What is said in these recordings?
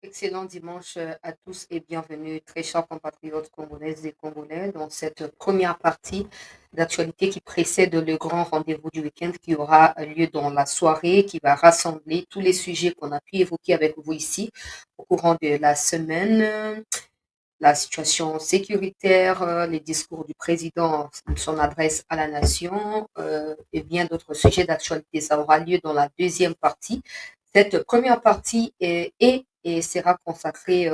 Excellent dimanche à tous et bienvenue, très chers compatriotes congolaises et congolais, dans cette première partie d'actualité qui précède le grand rendez-vous du week-end qui aura lieu dans la soirée, qui va rassembler tous les sujets qu'on a pu évoquer avec vous ici au courant de la semaine. La situation sécuritaire, les discours du président, son adresse à la nation et bien d'autres sujets d'actualité. Ça aura lieu dans la deuxième partie. Cette première partie est et sera consacrée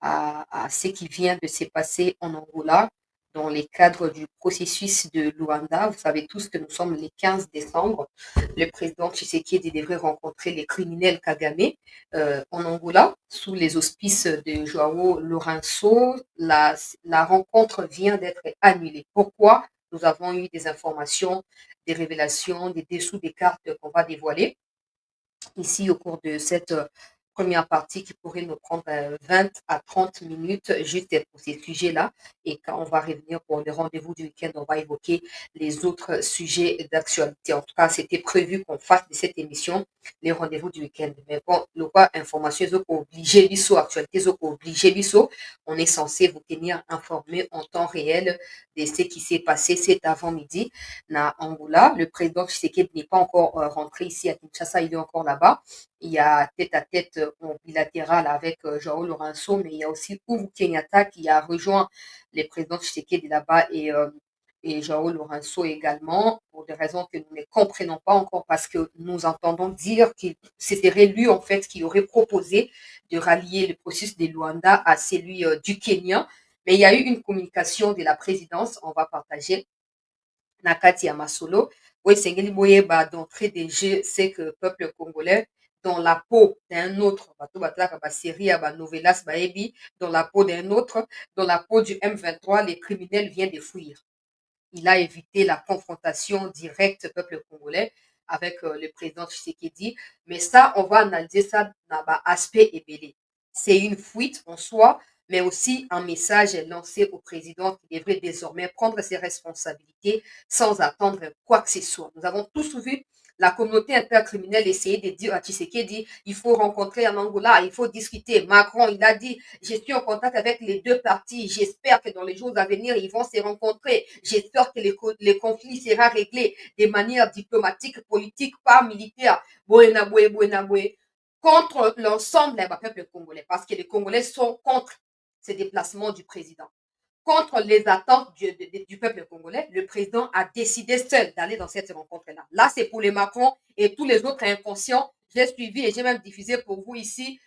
à ce qui vient de se passer en Angola dans les cadres du processus de Luanda. Vous savez tous que nous sommes le 15 décembre. Le président Tshisekedi devrait rencontrer les criminels Kagame en Angola sous les auspices de Joao Lourenço. La rencontre vient d'être annulée. Pourquoi? Nous avons eu des informations, des révélations, des dessous des cartes qu'on va dévoiler ici au cours de cette première partie qui pourrait nous prendre 20 à 30 minutes juste pour ces sujets-là. Et quand on va revenir pour le rendez-vous du week-end, on va évoquer les autres sujets d'actualité. En tout cas, c'était prévu qu'on fasse de cette émission les rendez-vous du week-end. Mais bon, le quoi information, ils ont obligé biso, actualité, ils ont obligé biso. On est censé vous tenir informé en temps réel de ce qui s'est passé cet avant-midi na Angola. Le président Tshisekedi n'est pas encore rentré ici à Kinshasa, il est encore là-bas. Il y a tête à tête en bilatéral avec Joao Lourenço, mais il y a aussi Uhuru Kenyatta qui a rejoint les présidents Tshisekedi là-bas et Joao Lourenço également, pour des raisons que nous ne comprenons pas encore, parce que nous entendons dire que c'était lui, en fait, qui aurait proposé de rallier le processus de Luanda à celui du Kenya. Mais il y a eu une communication de la présidence, on va partager Nakati ya masolo oyo esengeli boyeba d'entrée de jeu, c'est que le peuple congolais dans la peau d'un autre bato batalaka basérie ya banovelas bayebi dans la peau d'un autre, dans la peau du M23, les criminels viennent de fuir. Il a évité la confrontation directe peuple congolais avec le président Tshisekedi, mais ça on va analyser ça dans l'aspect ébélé. C'est une fuite en soi, mais aussi un message lancé au président qui devrait désormais prendre ses responsabilités sans attendre quoi que ce soit. Nous avons tous vu la communauté intercriminelle essayer de dire à Tshisekedi, il faut rencontrer en Angola, il faut discuter. Macron, il a dit, je suis en contact avec les deux parties. J'espère que dans les jours à venir, ils vont se rencontrer. J'espère que les conflits seront réglés de manière diplomatique, politique, pas militaire. Contre l'ensemble des peuples congolais, parce que les Congolais sont contre ces déplacements du président. Contre les attentes du peuple congolais, le président a décidé seul d'aller dans cette rencontre-là. Là, c'est pour les Macron et tous les autres inconscients. J'ai suivi et j'ai même diffusé pour vous ici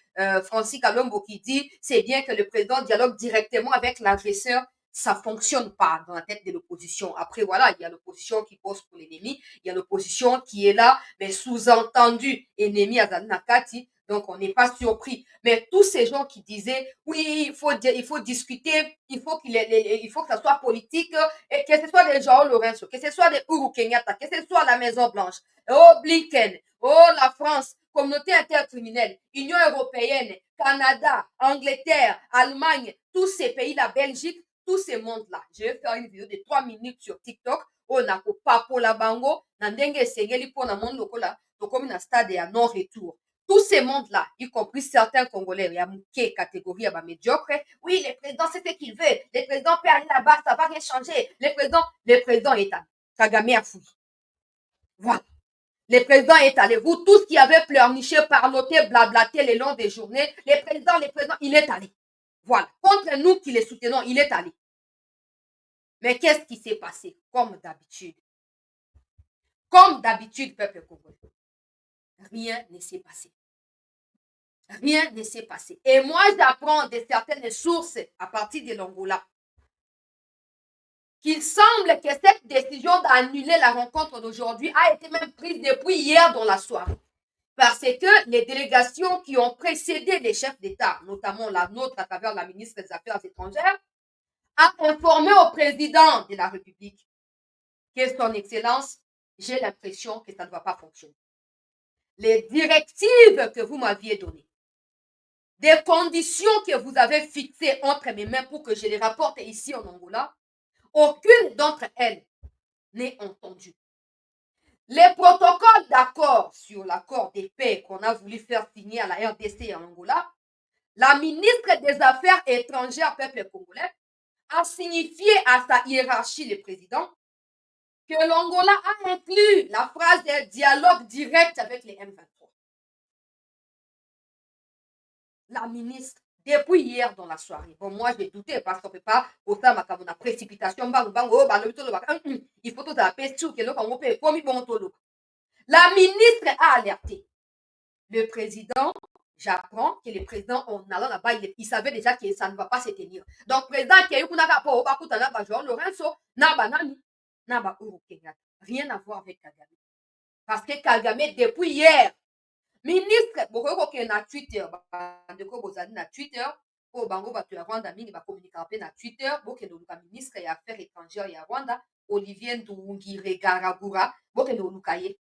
Francis Kalombo qui dit c'est bien que le président dialogue directement avec l'agresseur. Ça ne fonctionne pas dans la tête de l'opposition. Après, voilà, il y a l'opposition qui pose pour l'ennemi, il y a l'opposition qui est là, mais sous-entendu, ennemi à Nakati, donc, on n'est pas surpris. Mais tous ces gens qui disaient, oui, il faut discuter, il faut que ça soit politique, et que ce soit des Joao Lorenzo, que ce soit des Uhuru Kenyatta, que ce soit la Maison-Blanche, oh Blinken, oh la France, communauté intercriminelle, Union européenne, Canada, Angleterre, Allemagne, tous ces pays, la Belgique, tous ces mondes-là. Je vais faire une vidéo de 3 minutes sur TikTok. On a papo la bango, na ndenge esengeli po na monde lokola, tokomi na stade ya non-retour. Tous ces mondes-là, y compris certains Congolais, il y a une catégorie médiocre. Oui, le président, c'est ce qu'il veut. Le président peut aller là-bas, ça ne va rien changer. Le président est allé. Kagame a fouillé. Voilà. Le président est allé. Vous tous qui avez pleurniché, parloté, blablaté le long des journées, le président, il est allé. Voilà. Contre nous qui les soutenons, il est allé. Mais qu'est-ce qui s'est passé? Comme d'habitude. Comme d'habitude, peuple congolais. Rien ne s'est passé. Rien ne s'est passé. Et moi, j'apprends de certaines sources à partir de l'Angola qu'il semble que cette décision d'annuler la rencontre d'aujourd'hui a été même prise depuis hier dans la soirée. Parce que les délégations qui ont précédé les chefs d'État, notamment la nôtre à travers la ministre des Affaires étrangères, a informé au président de la République que son Excellence, j'ai l'impression que ça ne va pas fonctionner. Les directives que vous m'aviez données, des conditions que vous avez fixées entre mes mains pour que je les rapporte ici en Angola, aucune d'entre elles n'est entendue. Les protocoles d'accord sur l'accord de paix qu'on a voulu faire signer à la RDC en Angola la ministre des Affaires étrangères peuple congolais a signifié à sa hiérarchie, le président, que l'Angola a inclus la phrase de dialogue direct avec les M23. La ministre, depuis hier dans la soirée, bon, moi j'ai douté parce qu'on ne peut pas autant ma précipitation, il faut tout appeler sur que la ministre a alerté le président. J'apprends que le président, en allant là-bas, il savait déjà que ça ne va pas se tenir. Donc, président, Lorenzo, rien à voir avec Kagame. Parce que Kagame, depuis hier, ministre, na Twitter, na Twitter, bango bato ya Rwanda mingi bakomunika pe na Twitter, bokende oluka ministre ya affaires étrangères ya Rwanda, Olivier Nduhungirekaragura, bokende oluka ye.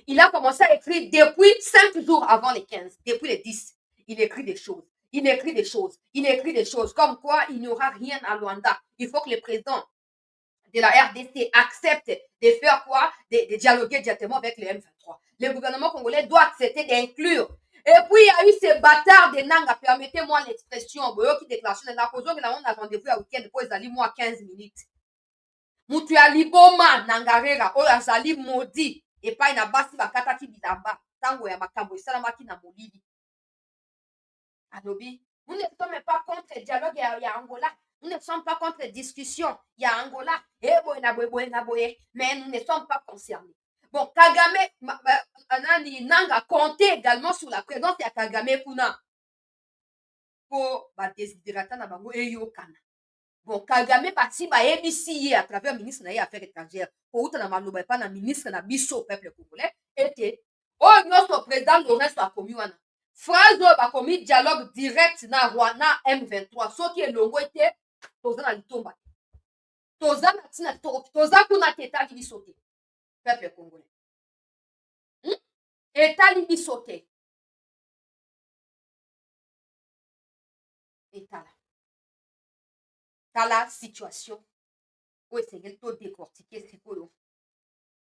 Il a commencé à écrire depuis 5 jours avant les 15, depuis les 10. Il écrit des choses. Il écrit des choses. Il écrit des choses. Comme quoi, il n'y aura rien à Luanda. Il faut que le président de la RDC accepte de faire quoi? De dialoguer directement avec le M23. Le gouvernement congolais doit accepter d'inclure. Et puis, il y a eu ces bâtards de Nanga. Permettez-moi l'expression. Qui déclaration de la cause. On a rendez-vous à week-end pour les alliés, moi, 15 minutes. Mutu ya liboma nangarera. Oyo azali maudit. Epai na basi bakataki bilamba ntango ya makambo esalamaki na molili alobi nous ne sommes pas contre dialogue ya Angola, nous ne sommes pas contre discussion ya Angola boye na boye mais nous ne sommes pas concernés. Bon, Kagame nanga comptait également sur la présence ya Kagame kuna po badesiderata na bango eyokana. Bon, Kagame basi bayebisi ye à travers ministre na ye affaires étrangères kouta na maloba epa na ministre na biso peuple congolais ete oyo nyonso président Lorenzo akomi wana phrase oyo bakomi dialogue direct na Rwanda M23 soki elongo ete toza na litomba toza na ntina toza kuna te etali biso te peuple congolais etali biso te etala tala situation oyo esengeli todécortiquer sikoyo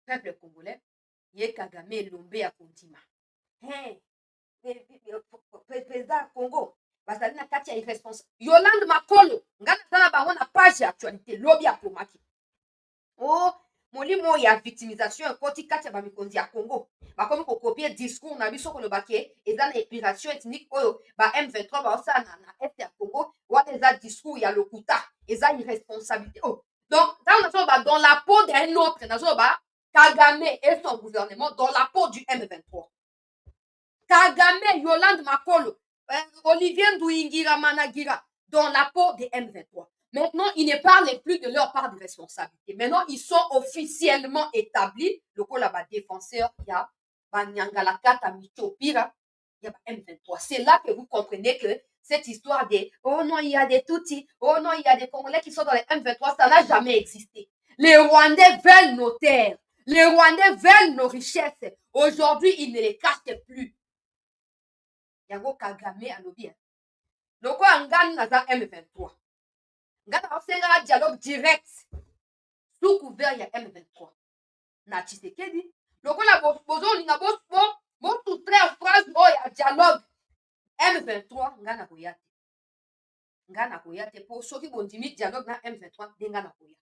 peuple congolais ye Kagame elombe ya kondima président ya Congo bazali na kati ya irresponsable Yolande Makolo nga naza na bango na page ya actualité lobi akomaki molimo ya victimisation ekoti kati ya bamikonzi ya Congo bakomi kokopie discours na biso kolobaki eza na épuration ethnique oyo ba M23 baosala na este ya Congo wana eza discours ya lokuta eza irresponsabilité donc ntango nazoba dans la peau d'un autre nazoba Kagame et son gouvernement dans la peau du M23 Kagame, Yolande Makolo, Olivier Nduingira Managira, dans la peau des M23. Maintenant, ils ne parlent plus de leur part de responsabilité. Maintenant, ils sont officiellement établis. Le coup là-bas, défenseur, il y a Banyangalakata, Michopira, il y a M23. C'est là que vous comprenez que cette histoire de oh non, il y a des Tutsis, oh non, il y a des Congolais qui sont dans les M23, ça n'a jamais existé. Les Rwandais veulent nos terres. Les Rwandais veulent nos richesses. Aujourd'hui, ils ne les cachent plus. Yango Kagame alobi lokola ngani naza M23 ngana osengala dialogue direct sous couvert ya M23 na Tshisekedi lokola bozolinga soustraire phrase oyo ya dialogue M23 ngana koya te po soki bondimi dialogue na M23 nde ngana koya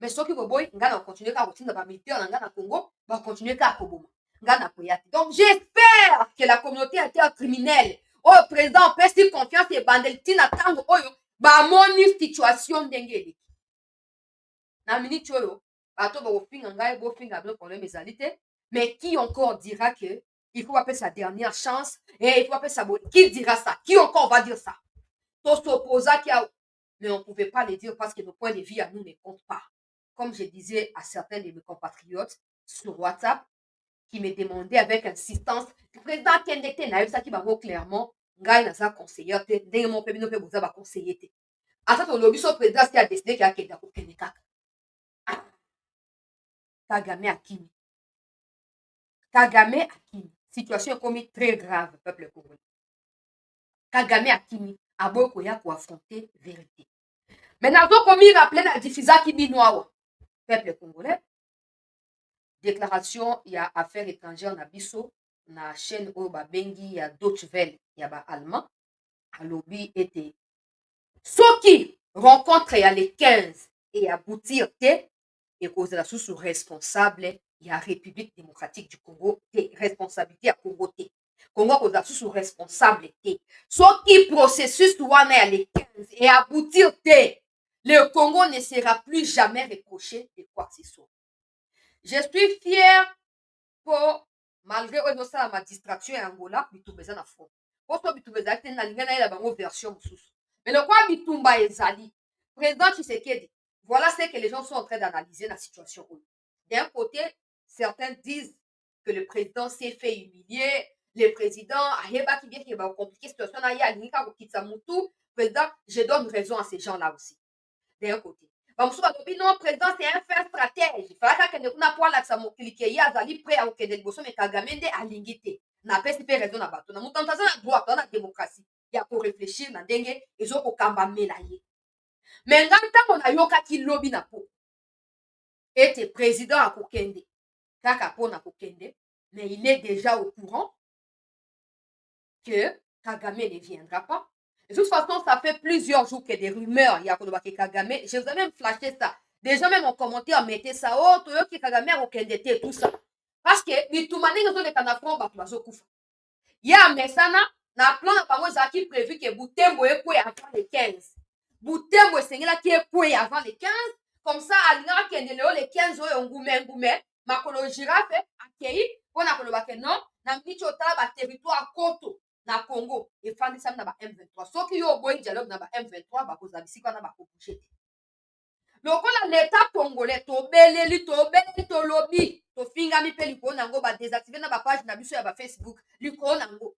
mais soki boboyi ngana continue kaka kotinda bamilitaire na nga na Congo bakontinue kaka koboma ngana koya te donc j'espère que la communauté intercriminelle oyo président opesi confiance ebandeli ntina ntango oyo bamoni situation ndenge eleki na minute oyo bato bakofinga ngai bofinga bino problème ezali te mais qui encore dira que il faut appeler sa dernière chance et il faut appeler sa qui dira ça qui encore va dire ça to s'opposa qui a mais on pouvait pas le dire parce que nos points de vue à nous ne comptent pas comme je disais à certains de mes compatriotes sur WhatsApp qui me demandaient avec insistance président Kendete nayebisaki bango clairement ngai naza conseillère te ndenge moko mpe bino mpe boza baconseiller te ata tolobi so président si adeside ke akende akokende kaka Kagame akimi situation ekomi très grave peuple congolais Kagame akimi aboyi koya koaffronter vérité mais nazokomi rappele na diffusaki bino awa peuple congolais déclaration ya affaires étrangères na biso na chaîne oyo babengi ya Deutsche Welle ya baallemand alobi ete soki rencontre ya le 15 et aboutir te ekozala susu responsable ya République démocratique du Congo te responsabilité ya Congo te Congo akozala susu responsable te soki processus wana ya le 15 et aboutir te le Congo ne sera plus jamais reproché de quoi que ce soit. Je suis fier pour malgré oyo ezosala ma distraction ya Angola bitumba eza na front poto bitumba ezali te nalingi nayela bango version mosusu mais lokola bitumba ezali président Tshisekedi voilà ce que les gens sont en train d'analyser la situation. D'un côté, certains disent que le président s'est fait humilier, le président a bien qu'il va compliquer la situation. Président, je donne raison à ces gens-là aussi. D'un côté. Non, président, c'est un fin stratège. Il fallait que nous n'ayons pas mokili ke ye azali prêt à okende liboso mais Kagame nde alingi te. Na pesi pe raison na bato. Na mutu aza na droit, na démocratie. Ya ko réfléchir na ndenge ezokokamba mela ye. Mais nga ntango nayokaki lobi na po ete président akokende kaka mpona kokende mais il est déjà au courant que Kagame ne viendra pas. De toute façon, ça fait plusieurs jours que des rumeurs, il y a Kagame. Je vous ai même flashé ça. Des gens même en commentaire mettaient ça. Oh, Toyoki Kagame akokende tout ça. Parce que bitumani nzo le kanafron bato bazokufa. Ya mesana na plan na bango ezalaki prévu que Butembo ekwe avant le 15. Butembo esengelaki ekwe avant le 15. Comme ça, alingaka kende leo le 15 oyo ngume makolo girafe akei mpona koloba ke non na miti otala baterritoire koto na Congo efandisami na ba M23 soki yo oboyi dialogue na ba M23 bakozala bisika wana bakobouge te lokola l'état congolais tobeleli tolobi tofingami mpe likolo nango badésactive na bapage na biso ya bafacebook likolo nango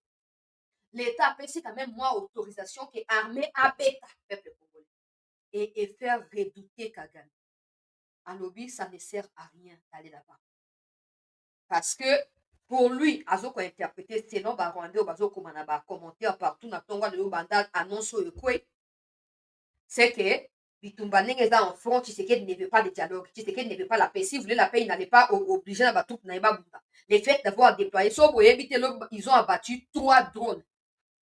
l'état apesi quand même moi autorisation que armée abeta peuple congolais et faire redouter Kagame. Alobi, ça ne sert à rien d'aller là-bas. Parce que pour lui, Azoko a interprété selon Barwande ou Bazoko Manaba, commentaire partout, na tonga de Banda, annonce au Ekwe, c'est que Bitumba Nengeza en front, Tshisekedi ne veut pas de dialogue, Tshisekedi ne veut pas la paix. Si vous voulez la paix, il n'allait pas obliger la batou Naïba Bunda. Le fait d'avoir déployé, ils ont abattu 3 drones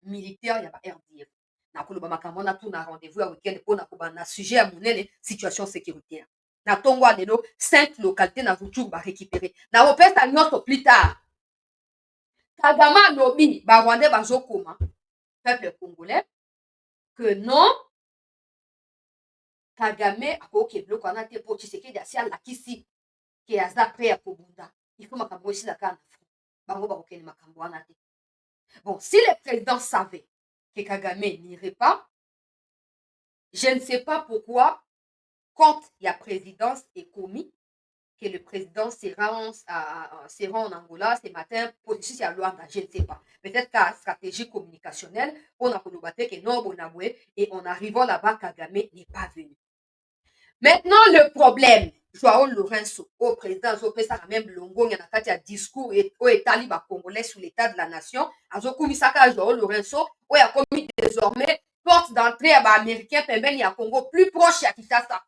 militaires, il y a pas RDF. Nakoloba makamona tout na rendez-vous à week-end pour na sujet à monene situation sécuritaire. Na tongwa lelo 5 localités na Ruchuru ba récupérer. Na opesa nyonso plus tard. Kagame alobi ba Rwandais bazokoma peuple congolais que non Kagame akoki biloko wana te po Tshisekedi asi alakisi ke aza prêt ya kobunda. Il faut makambo esila kaka na front. Bango bakokende makambo wana te. Bon, si le président savait que Kagame n'irait pas, je ne sais pas pourquoi, quand il y a présidence et commis, que le président se rend en Angola ce matin, processus à Luanda, je ne sais pas. Peut-être qu'à stratégie communicationnelle, on a constaté que non, et en arrivant là-bas, Kagame n'est pas venu. Maintenant, le problème, Joao Lourenço, au président, ça même longo, il y a un discours au État libre congolais sur l'état de la nation, Azokumisaka Joao Lourenço, où il a commis désormais porte d'entrée à américain, il y a Congo plus proche à Kinshasa.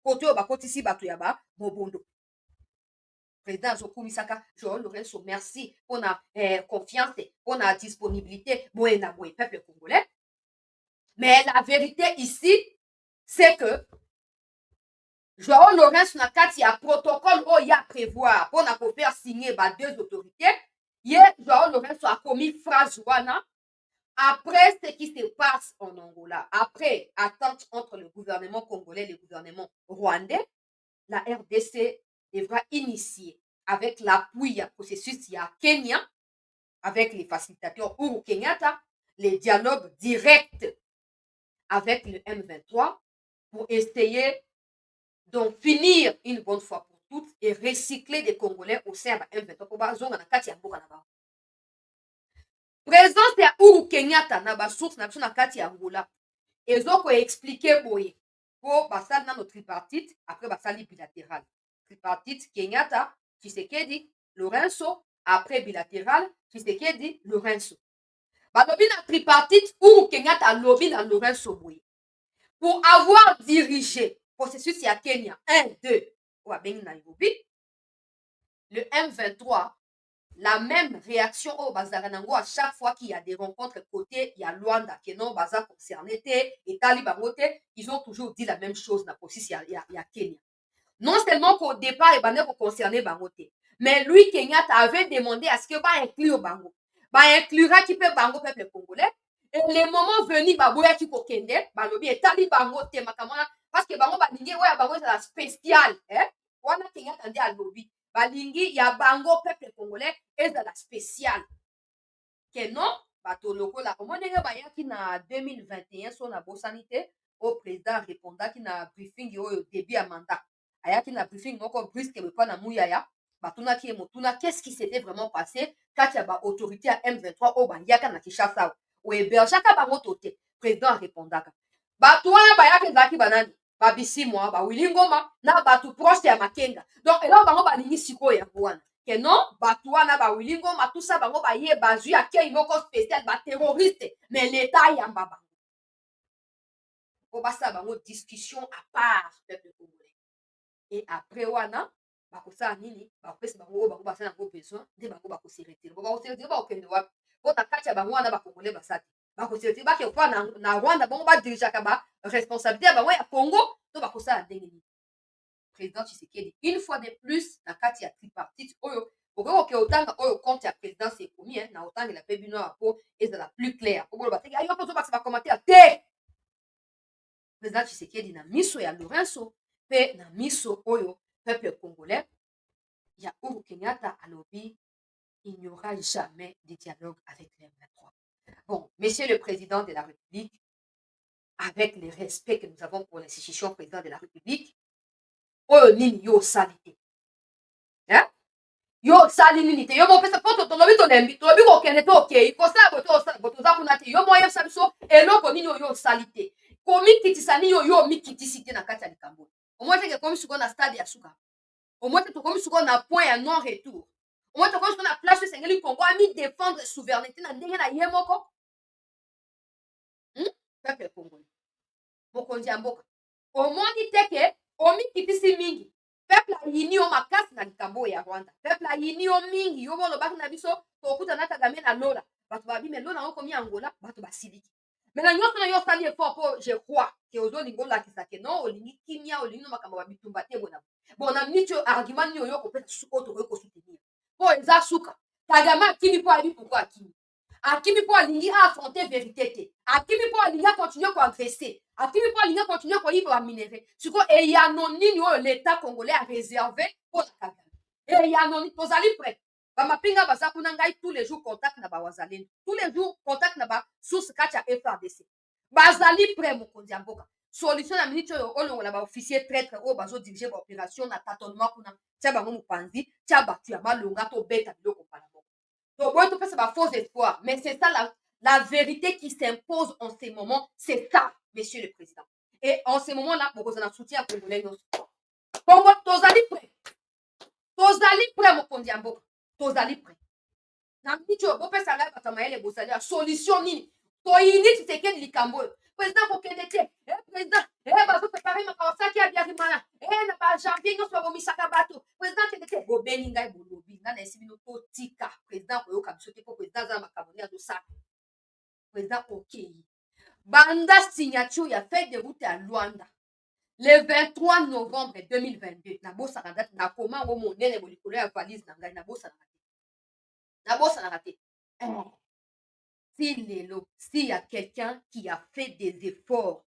Côté au bakoti si bato yaba, Bobondo. Président Azokumisaka Joao Lourenço, merci pour la confiance, pour la disponibilité, peuple congolais. Mais la vérité ici, c'est que Joao Lourenço na kati ya protocole oyo ya prévoir mpona kofaire signer ba deux autorités ye Joao Lourenço a commis phrase wana après ce qui se passe en Angola, après attente entre le gouvernement congolais et le gouvernement rwandais, la RDC devra initier avec l'appui à processus ya Kenya avec les facilitateurs Uhuru Kenyatta les dialogues directs avec le M23 pour essayer donc finir une bonne fois pour toutes et recycler des Congolais au sein de M23 pour bazonga na kati ya mboka na bango. Présence ya Uhuru Kenyatta na ba source na biso na kati ya Angola ezoko expliquer boye po basali na notre tripartite après basali bilatéral. Tripartite Kenyatta, Tshisekedi, Lourenço, après bilatéral Tshisekedi, Lourenço. Balobi na tripartite Uhuru Kenyatta lobi na Lourenço boye. Pour avoir dirigé processus ya Kenya 1, 2, ou à Nairobi, le M23 la même réaction au Bazaranango à chaque fois qu'il y a des rencontres côté, il y a Luanda, qui non Baza concerné, et Talibangote, ils ont toujours dit la même chose, il y a Kenya. Non seulement qu'au départ, il va concerner Bangote, mais lui, Kenyatta, avait demandé à ce que va inclure Bango. Va inclura qui peut Bango, peuple congolais. Et les moments venus, Baboya qui kokende, Balobi, et Tali Bango, Temakamana, parce que Bango, Balingi, ouais, Bango, c'est la spéciale, hein. Wana Kenyatta, dit à Lobi. Balingi, il y a Bango, peuple congolais, et c'est la spéciale. Que non, bato lokola, au moins, bayaki na 2021, son na bosanité, au président répondaki na briefing, au début à mandat. Ayaki na briefing moko brusque pas na muyaya batunaki ye motuna qu'est-ce qui s'était vraiment passé kati ya baautorité ya M23 oyo bayaka na Kinshasa oyebergeaka bango to te président arépondaka bato wana bayaka ezalaki banani babisimwa bawili ngoma na bato proche ya makenga donc eloko bango balingi sikoyo yango wana ke non bato wana bawili ngoma tusa bango baye bazwi akei moko spécial baterroriste mais l'état ayamba bango po basala bango discussion à part peuple congolais. Et après wana bakosala nini bakopesa bango oyo bango basala yango besoin nde bango bakoseretire bakoseretire bakokende wapi po na kati ya bango wana bakongole basa te bakoseretire bakekoa na rwanda bango badirigeaka baresponsabilité ya bango ya congo to bakosala ndenge nini président tshisekedi une fois de plus na kati ya tripartite oyo okoki koke otanga oyo compte ya présidence ekomi na otangela mpe bino awa po ezala plus clair po boloba teke ayo mpo tobakisa bacommentaire te président tshisekedi na miso ya lorenso mpe na miso oyo peuple congolais ya Uhuru Kenyatta alobi il n'y aura jamais de dialogue avec les M23. Bon, monsieur le président de la République, avec le respect que nous avons pour l'institution président de la République, oyo nini yo osali te hein? Yo osali nini te yo mopesa mpo tolobi tolembi tolobi kokende to okei kosala boto oza kuna te yo moyebisa biso eloko nini oyo osali te komikitisa nini oyo omikitisi te na kati ya likambo omoi teke komi sikoyo na stade ya suka omoi te tokomi sikoyo na point ya non retour omoi tokomi sikoyo na place esengeli congo ami défendre souveraineté na ndenge na ye moko peuple congolais mokonzi ya mboka omoni teke omikitisi mingi peuple ayini yo makasi na likambo ya rwanda peuple ayini yo mingi yo bolobaki na biso tokutana kagame na lola bato babime lola yango komi angola bato basiliki me na nyonso na yo osali effort mpo je crois ke ozolingi olakisa ke non olingi kimia olingi no makambo babitumba te bona bon na miniti oyo argument nini oyo kopesa suka oyo tokoki kosoutenir mpo eza suka kagame akimi mpo ayebi pourkui akimi akimi mpo alingi affronter vérité te akimi mpo alingi acontinue koagresse akimi mpo alingi acontinue koyiba baminere sikoyo eyano nini oyo l'état congolais a réservé mpo na kagame eyano nini tozali prêt bamapinga baza kuna ngai tous les jours contact na bawazalendo tous les jours contact na basource kati ya frdc bazali prêt mokonzi ya mboka solution na miniti oyo olongola baofficier traître oyo bazodirige baopération na tâtonnement kuna tia bango mopanzi tia bato ya malonga tobeta biloko mpana moko toboyi topesa bafaux espoir mais c'est ça la vérité qui s'impose en ces moments c'est ça monsieur le président et en ce moment là bokozala na soutien ya congolais nyonso kongo tozali prêt mokonzi ya mboka tozali prêt na miniti oyo bopesa ngai bato ya mayele bozali ya solution nini toyini titekeli likambo oyo président kokende te président bazoprépare makawasaki ya biarimana na bajanvier nyonso babomisaka bato président kende te bobeni ngai bolobi ngai na esi bino totika président koyoka biso te mpo président aza na makambo nde azosala président okei banda signature ya feuille de route ya Luanda le 23 novembre 2022 nabosaka date nakoma yango monene bolikolo ya valise na ngai nabosanaka te si lelo s'il y a quelqu'un qui a fait des efforts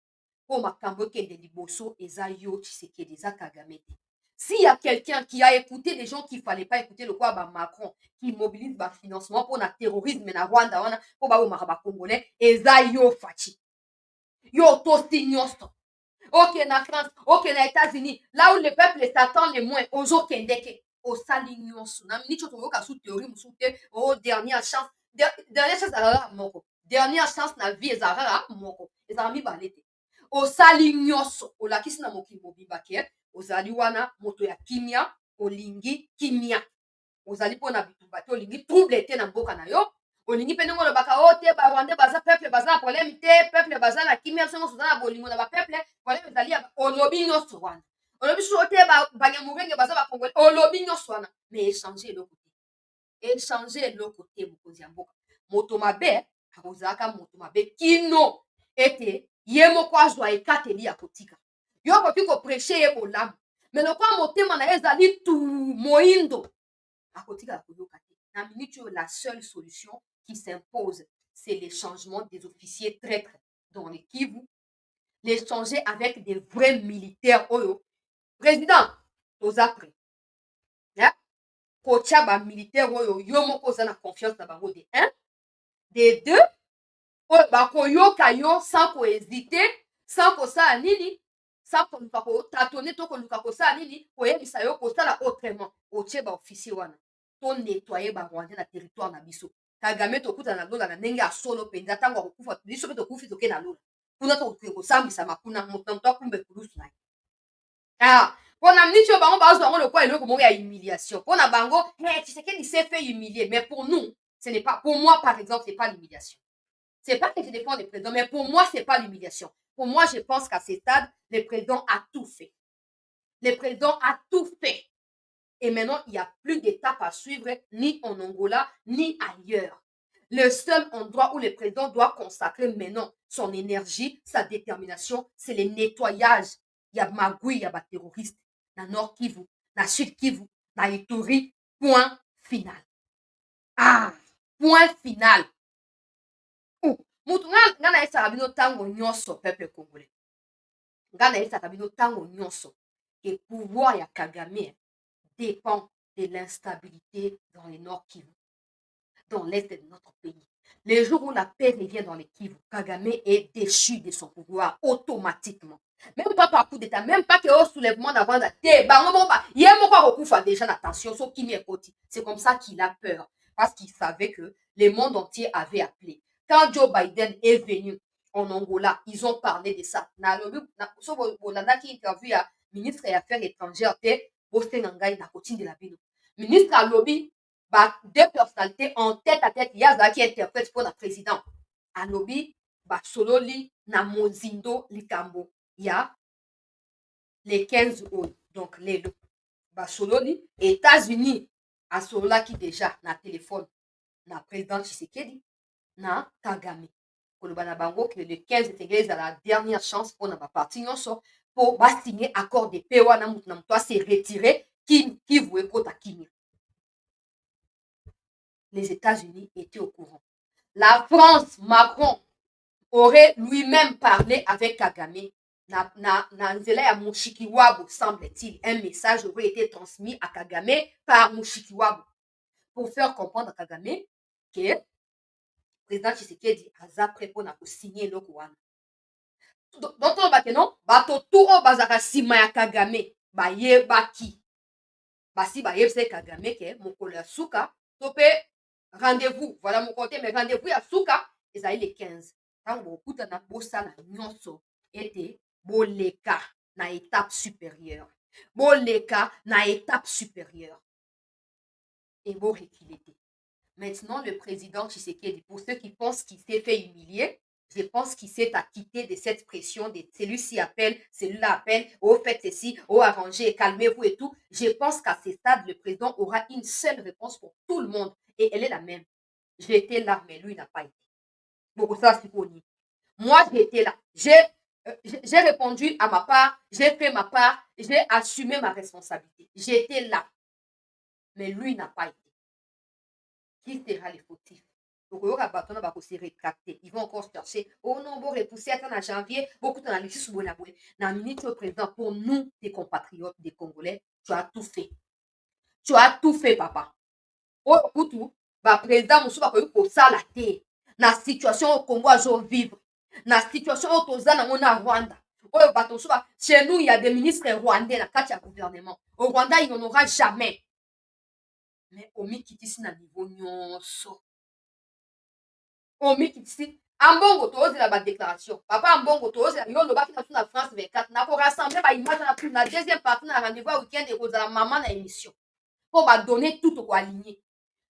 pour makambo ekende liboso eza yo Tshisekedi eza Kagame te s'il y a quelqu'un qui a écouté les gens qu'il fallait pas écouter le quoi Macron qui mobilise financement pour na terrorisme na Rwanda wana po babomaka bacongolais eza yo Faci yo tosi nyonso ok na France ok na États-Unis là où le peuple s'attend le moins ozokendeke osali nyonso na miniti oyo tokoyoka su théorie mosusu te o dernière chance dernière chance ezalaka moko dernière chance na vie ezalaka moko ezalaka mibale te osali nyonso olakisi na mokili mobimba ke ozali wana moto ya kimia olingi kimia ozali mpona bitumba te olingi trouble te na mboka na yo olingi mpe ndenge olobaka o te barwandais baza peuple baza na problème te peuple baza na kimia biso nyonso oza na bolingo na bapeuple problème ezali olobi nyonso wana olobi so te banyamurenge baza bakongole olobi nyonso wana mais échange eloko te échanger le côté mokonzi ya mboka. Moto mabe akozalaka moto mabe kino ete ye moko azwa ekateli ya kotika. Yo okoki koprêche ye bolamu, me lokwa motema na ye ezali tu moyindo, akotikala koyoka te. Na minute oyo la seule solution qui s'impose, c'est le changement des officiers traîtres dans les Kivu, l'échanger avec des vrais militaires oyo. Président, toza prêt. Yeah? Kotia ba militaire oyo yo moko oza na confiance na bango de 1, de 2, oyo bakoyoka yo sans kohésiter, sans kosala nini, sans koluka kotatone to koluka kosala nini, koyebisa yo kosala autrement. Otie ba officier wana to nettoyer ba Rwandais na territoire na biso. Kagame tokuta na lola na ndenge ya solo penza ntango akokufa biso mpe tokufi toke na lola kuna tokoke kosambisama kuna moto na moto akumba ekulusu na ye. Mpona miniti oyo bango bazwa yango lokola eloko moko ya humiliation mpona bango Tshisekedi s'est fait humilier, mais pour nous ce n'est pas, pour moi par exemple, c'est pas l'humiliation. C'est pas que je défends le président, mais pour moi c'est pas l'humiliation. Pour moi, je pense qu'à ce stade le président a tout fait. Le président a tout fait. Et maintenant, il n'y a plus d'étape à suivre, ni en Angola, ni ailleurs. Le seul endroit où le président doit consacrer maintenant son énergie, sa détermination, c'est le nettoyage. Il y a Magui, il y a des terroristes. Dans Nord Kivu, dans Sud Kivu, dans Ituri, point final. Point final. Mutu nga na esaka bino tango nyonso peuple congolais. Nga na esaka bino tango nyonso que pouvoir ya Kagame dépend de l'instabilité dans le Nord Kivu, dans l'est de notre pays. Les jours où la paix revient dans le Kivu, Kagame est déchu de son pouvoir automatiquement. Même pas par coup d'état, même pas que au soulèvement d'avant la terre. Déjà l'attention, c'est comme ça qu'il a peur. Parce qu'il savait que le monde entier avait appelé. Quand Joe Biden est venu en Angola, ils ont parlé de ça. Interview à ministre des Affaires étrangères, ministre alobi deux personnalités en tête à tête yaza qui interprète pour la président alobi basololi na mozindo likambo ya les 15 août, donc lelo basololi États-Unis asololaki déjà na téléphone na président Tshisekedi na Kagame koloba na bango que le 15 c'est la dernière chance pour na baparti nyonso pour signer accord de paix wana mutu na mutu se retirer qui voulait kota kimia. Les États-Unis étaient au courant. La France, Macron, aurait lui-même parlé avec Kagame. Na nzela ya Mushikiwabo, semble-t-il, un message aurait été transmis à Kagame par Mushikiwabo pour faire comprendre à Kagame que le président Tshisekedi aza prêt pour signer le wana. Donc, on va non, bato tout au bazaka sima ya Kagame, bayebaki. Basi bayebse Kagame ke mokolo ya suka, tope rendez-vous, voilà mon côté, mais rendez-vous ya suka, ezali le 15. Tango bokuta na bosala nyonso ete boleka na étape supérieure. Boleka na étape supérieure. Et bon reculer. Maintenant, le président Tshisekedi, pour ceux qui pensent qu'il s'est fait humilier, je pense qu'il s'est acquitté de cette pression de celui-ci appelle, celui-là appelle, oh faites ceci, oh arrangez, calmez-vous et tout. Je pense qu'à ce stade, le président aura une seule réponse pour tout le monde et elle est la même. J'ai été là, mais lui n'a pas été. Bon, ça, c'est connu. Moi, j'ai été là. J'ai répondu à ma part, j'ai fait ma part, j'ai assumé ma responsabilité. J'étais là. Mais lui n'a pas été. Qui sera les fautifs? Donc, il y aura bâton va se rétracter. Ils vont encore chercher. Oh non, bon, repousser à janvier. Beaucoup de analyses sur la boule. Dans la minute au président, pour nous, tes compatriotes, des Congolais, tu as tout fait. Tu as tout fait, papa. Oh, écoute, bah, président, monsieur, va pour ça la terre. Dans la situation au Congo, à jour vivre. Dans la situation au Tozana, on a Rwanda. Oh, bâton, chez nous, il y a des ministres rwandais, dans le gouvernement. Au Rwanda, il n'y en aura jamais. Mais omi kitisi na niveau nyonso. Omi kitisi ambongo tozela ba déclaration. Papa ambongo tozela yo lobaki na France 24 na ko rassembler ba image na plus na deuxième partie na rendez-vous week-end et kozala maman na émission. Pour ba donner tout au aligné.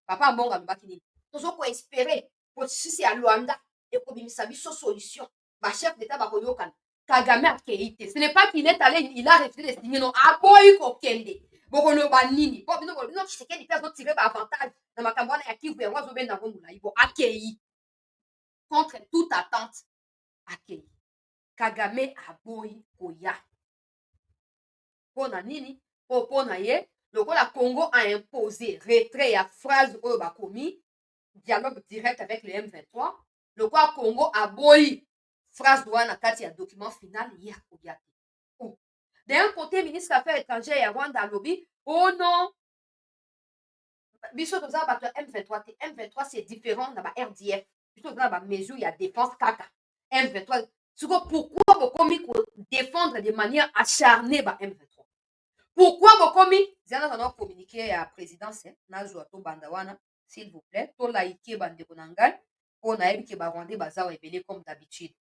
Papa ambongo lobaki ni. Tozo ko espérer pour sisi ya Luanda et ko bimisa biso solution. Ba chef d'état ba koyokana. Kagame a keite. Ce n'est pas qu'il est allé, il a refusé de signer non. Aboyi ko kende. bokoloba nini po bino bino Tshisekedi mpe azotire baavantage na makambo wana ya Kivu yango azobenda yango molai bo akei contre toute attente akei Kagame aboyi koya mpo na nini mpo na ye lokola Congo a imposé retrait ya phrase oyo bakomi dialogue direct avec le M23 lokola Congo aboyi phrase wana kati ya document final ye akoya te oh. D'un côté ministre affaires étrangères ya Rwanda alobi oh non biso toza bato ya M23 te M23 c'est différent na ba RDF biso toza na bamesure ya défense kaka M23 siko pourquoi bokomi kodéfendre de manière acharnée ba M23 pourquoi bokomi zana tana communiqué ya présidence nazwa tobanda wana s'il vous plaît tolaike bandeko na ngai mpo nayebi ke barwandais baza wa ebele comme d'habitude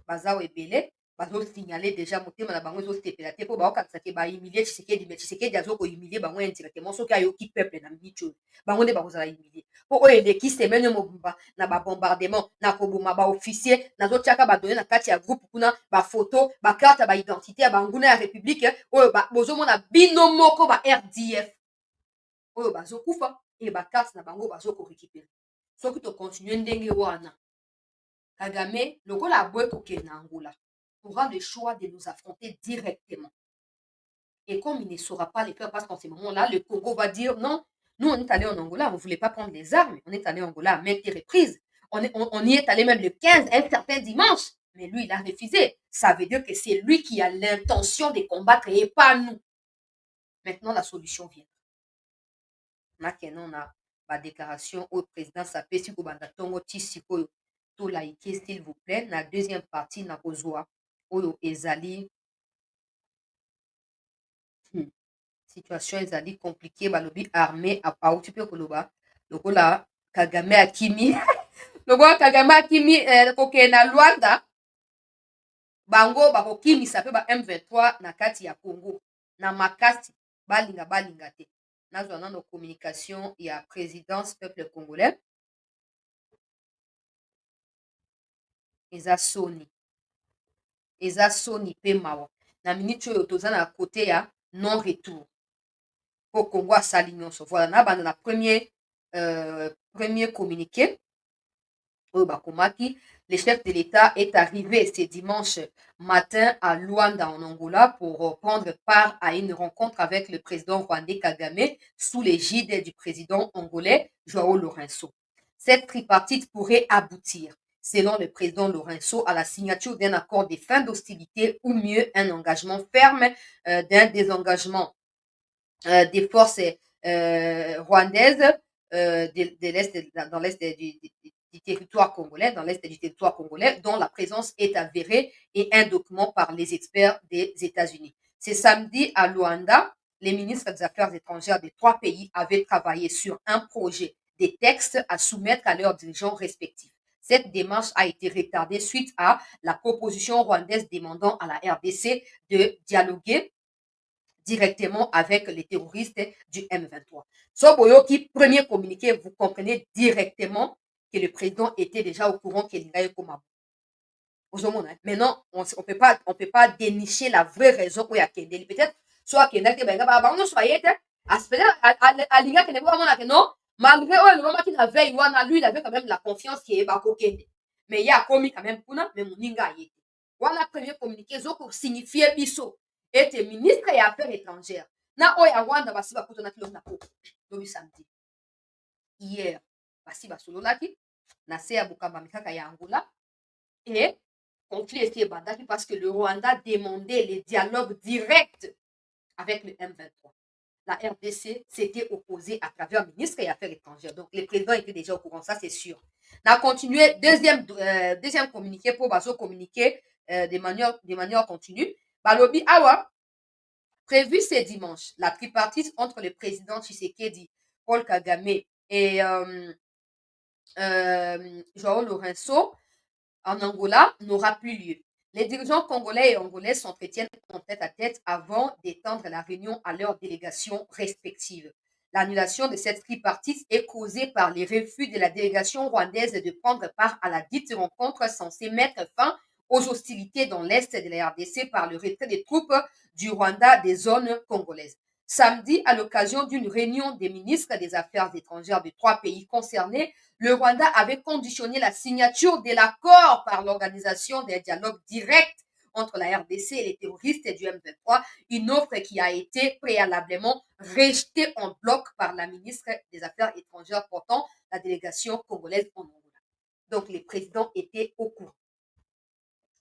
baza wa ebele bazosignale déjà motema na bango ezosepela te mpo baokakisa ke bahumilie Tshisekedi me Tshisekedi azokohumilie bango indirectement soki ayoki peuple na miniti oyo bango nde bakozala humilie mpo oyo eleki semaine oyo mobimba na babombardement na koboma baofficier nazotiaka badone na kati ya groupe kuna bafoto bakarte ya baidentité ya banguna ya république oyo bozomona bino moko ba RDF oyo bazokufa e bakarte na bango bazokorécupere soki tokontinue ndenge wana Kagame lokola aboyi kokende na Angola aura le choix de nous affronter directement. Et comme il ne saura pas les faire, parce qu'en ce moment-là, le Congo va dire non, nous on est allé en Angola, on ne voulait pas prendre les armes, on est allé en Angola à maintes reprises. On y est allé même le 15, un certain dimanche, mais lui, il a refusé. Ça veut dire que c'est lui qui a l'intention de combattre et pas nous. Maintenant, la solution vient. Maintenant, on a la déclaration au président Sapesi Kobandatongo Tisiko to laïké, s'il vous plaît. La deuxième partie, na kozwa oyo ezali situation ezali compliquée balobi armée auti mpe koloba lokola Kagame akimi lokola Kagame akimi kokende na Luanda bango bakokimisa mpe ba M23 na kati ya Congo na makasi balinga te nazwa nano communication ya présidence peuple congolais eza soni mpe mawa na miniti oyo toza na kote ya non retour mpo Congo asali nyonso voilà na banda na premier communiqué oyo bakomaki le chef de l'État est arrivé ce dimanche matin à Luanda en Angola pour prendre part à une rencontre avec le président rwandais Kagame sous l'égide du président angolais João Lourenço. Cette tripartite pourrait aboutir selon le président Lourenço, à la signature d'un accord de fin d'hostilité ou mieux un engagement ferme d'un désengagement des forces rwandaises dans l'est du territoire congolais, dans l'est du territoire congolais, dont la présence est avérée et un document par les experts des États-Unis. Ce samedi à Luanda, les ministres des Affaires étrangères des trois pays avaient travaillé sur un projet de texte à soumettre à leurs dirigeants respectifs. Cette démarche a été retardée suite à la proposition rwandaise demandant à la RDC de dialoguer directement avec les terroristes du M23. Soboyoki, premier communiqué, vous comprenez directement que le président était déjà au courant qu'il y avait comme maintenant, on ne peut pas dénicher la vraie raison où il y a Kendeli. Peut-être, soit Kendeli, non, malgré qu'il avait, lui, il avait quand même la confiance qu'il y avait. Mais il y a commis quand même, mais mon ninga y était. Voilà, premier communiqué, pour signifier biso. Ete ministre ya affaires étrangères na oyo ya Rwanda basi bakutanaki lelo na poko lobi samedi hier basi basololaki na se ya bokambami kaka ya Angola et conflit esi ebandaki parce que le Rwanda demandait le dialogue direct avec le M23. La RDC s'était opposée à travers le ministre des Affaires étrangères. Donc, les présidents étaient déjà au courant, ça c'est sûr. On a continué, deuxième communiqué pour baso communiquer de manière continue. Balobi Awa, prévu ce dimanche, la tripartite entre le président Tshisekedi, Paul Kagame et João Lourenço en Angola n'aura plus lieu. Les dirigeants congolais et angolais s'entretiennent en tête à tête avant d'étendre la réunion à leurs délégations respectives. L'annulation de cette tripartite est causée par les refus de la délégation rwandaise de prendre part à la dite rencontre censée mettre fin aux hostilités dans l'est de la RDC par le retrait des troupes du Rwanda des zones congolaises. Samedi, à l'occasion d'une réunion des ministres des Affaires étrangères des 3 pays concernés, le Rwanda avait conditionné la signature de l'accord par l'organisation des dialogues directs entre la RDC et les terroristes du M23, une offre qui a été préalablement rejetée en bloc par la ministre des Affaires étrangères portant la délégation congolaise en Angola. Donc, les présidents étaient au courant.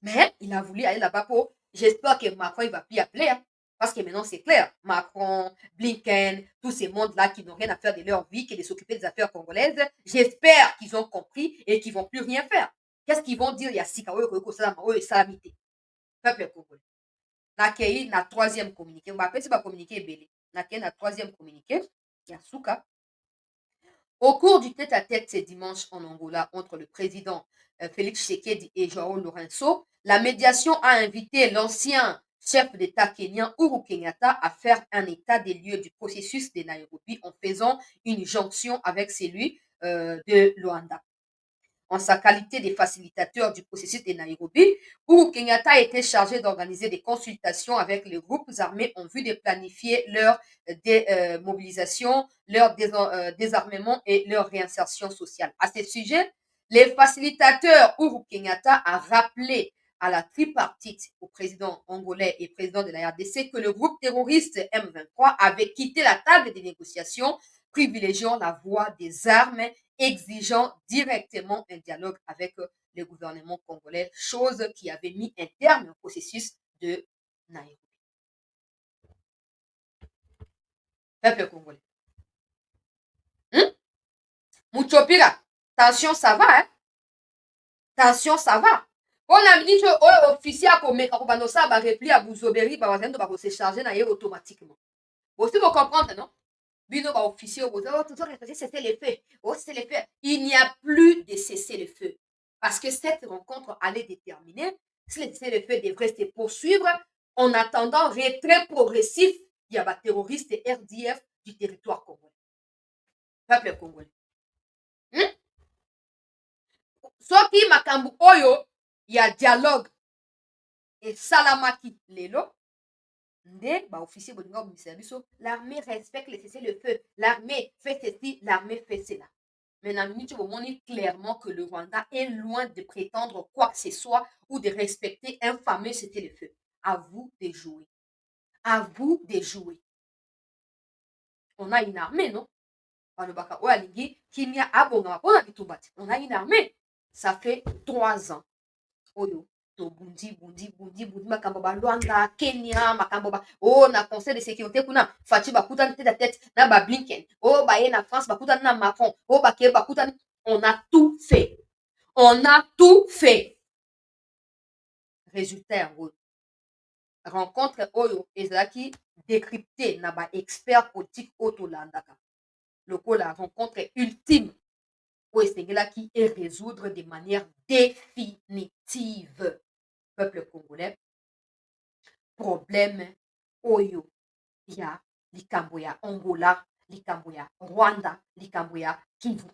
Mais il a voulu aller là-bas pour. J'espère que Macron, il va plus appeler. Hein, parce que maintenant, c'est clair. Macron, Blinken, tous ces mondes-là qui n'ont rien à faire de leur vie que de s'occuper des affaires congolaises, j'espère qu'ils ont compris et qu'ils ne vont plus rien faire. Qu'est-ce qu'ils vont dire? Il y a Sikawe, Koyoko, Salama, et Salamité. Peuple congolais. Nakei, na troisième communiqué. On va appeler ça communiqué belé. Nakei, na troisième communiqué. Il y a Souka. Au cours du tête-à-tête ce dimanche en Angola entre le président Félix Tshisekedi et Joao Lourenço, la médiation a invité l'ancien chef d'État kenyan Uhuru Kenyatta à faire un état des lieux du processus de Nairobi en faisant une jonction avec celui de Luanda. En sa qualité de facilitateur du processus de Nairobi, Uhuru Kenyatta a été chargé d'organiser des consultations avec les groupes armés en vue de planifier leur démobilisation, leur désarmement et leur réinsertion sociale. À ce sujet, les facilitateurs Uhuru Kenyatta a rappelé à la tripartite, au président angolais et président de la RDC, que le groupe terroriste M23 avait quitté la table des négociations, privilégiant la voie des armes, exigeant directement un dialogue avec le gouvernement congolais, chose qui avait mis un terme au processus de Nairobi. Peuple congolais. Muchopira, tension, ça va, hein? Tension, ça va. On a dit que officier a commis quand ça va repli à Bouzoberi, va se charger automatiquement. Vous aussi vous comprenez, non? Bino va officier au toujours cesser les feux. Oh, c'est les feux. Il n'y a plus de cesser le feu. Parce que cette rencontre allait déterminer si les cessez le feu devraient se poursuivre en attendant retrait progressif il y a des terroristes RDF du territoire congolais. Peuple congolais. Soki makambu oyo, il y a dialogue et salamaki lelo. Officier l'armée respecte les cessez-le-feu. L'armée fait ceci, l'armée fait cela. Mais dans minute, vous montrez clairement que le Rwanda est loin de prétendre quoi que ce soit ou de respecter un fameux cessez-le-feu. À vous de jouer. À vous de jouer. On a une armée, non? On a une armée. Ça fait 3 ans. Oyo. Bundi, makambo ba Luanda, Kenya, makambo ba na conseil de sécurité kuna Fati bakuta tête à tête na ba Blinken. Na France bakuta na Macron. Bakuta on a tout fait. On a tout fait. Résultat rencontre oyo ezaki décrypté na ba expert politique otolandaka. La rencontre ultime où qui est résoudre de manière définitive peuple congolais problème oyo ya likambo ya Angola, likambo ya Rwanda, likambo ya Kivu.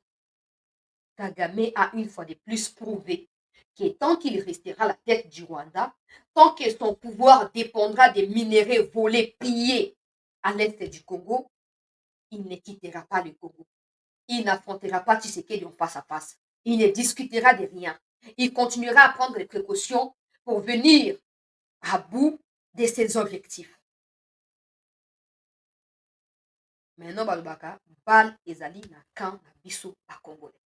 Kagame a une fois de plus prouvé que tant qu'il restera à la tête du Rwanda, tant que son pouvoir dépendra des minéraux volés, pillés à l'est du Congo, il ne quittera pas le Congo. Il n'affrontera pas Tshisekedi en face à face. Il ne discutera de rien. Il continuera à prendre les précautions pour venir à bout de ses objectifs. Maintenant, balobaka, bal ezali na camp na biso ba Congolais.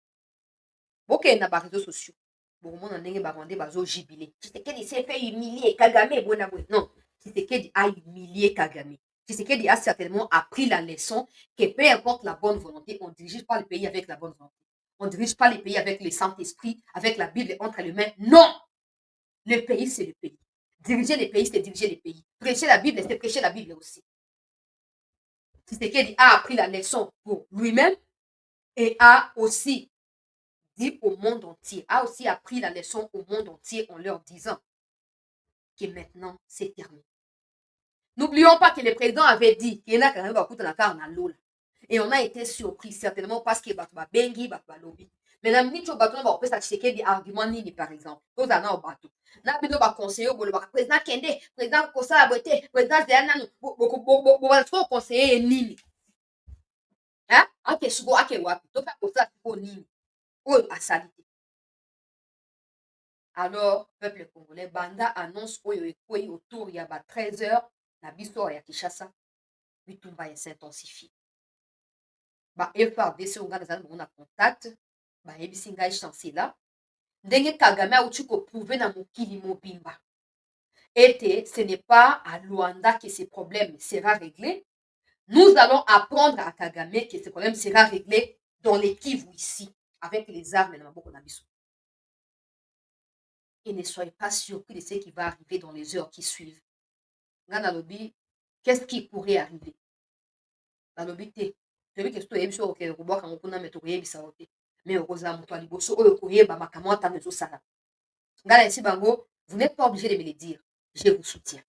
Bokende na ba réseaux sociaux. Bokomona ndenge Barwandais bazojibile. Tshisekedi s'est fait humilier. Kagame bona boye. Non, Tshisekedi a humilié Kagame. Tshisekedi a certainement appris la leçon que peu importe la bonne volonté, on ne dirige pas le pays avec la bonne volonté. On ne dirige pas le pays avec le Saint-Esprit, avec la Bible entre les mains. Non! Le pays, c'est le pays. Diriger le pays, c'est diriger le pays. Prêcher la Bible, c'est prêcher la Bible aussi. Tshisekedi a appris la leçon pour lui-même et a aussi dit au monde entier, a aussi appris la leçon au monde entier en leur disant que maintenant, c'est terminé. N'oublions pas que le président avait dit qu'il y a et on a été surpris, certainement parce que Bengi, Lobby. Mais na minute oyo bato na bakopesa Tshisekedi argument nini par exemple tozala na bato na bino baconseiller oyo bolobaka président kende président kosala boye te président zeya nanu bobanda sikoyo conseiller ye nini ake sikoyo ake wapi to mpe akosala sikoyo nini oyo asali te. Alors peuple congolais banda annonce oyo ekwei autour ya ba 13h na biso ya Kinshasa bitumba s'intensifie. Ba FRDC oyo ngai nazali bango na contact bayebisi ngai chancela ndenge Kagame auti koprouve na mokili mobimba ete ce n'est pas à Luanda que ce problème sera réglé. Nous allons apprendre à Kagame que ce problème sera réglé dans les Kivu ici avec les armes na maboko na biso. Et ne soyez pas surpris de ce qui va arriver dans les heures qui suivent. Nga nalobi, qu'est-ce qui pourrait arriver? Nalobi te. Toyebi ke soki toyebi soki okende kobwaka ngo kuna me tokoyebisa yo te. Mais okozala moto ya liboso oyo koyeba makambo atano ezosala. Nga na esi bango, vous n'êtes pas obligé de me le dire. Je vous soutiens.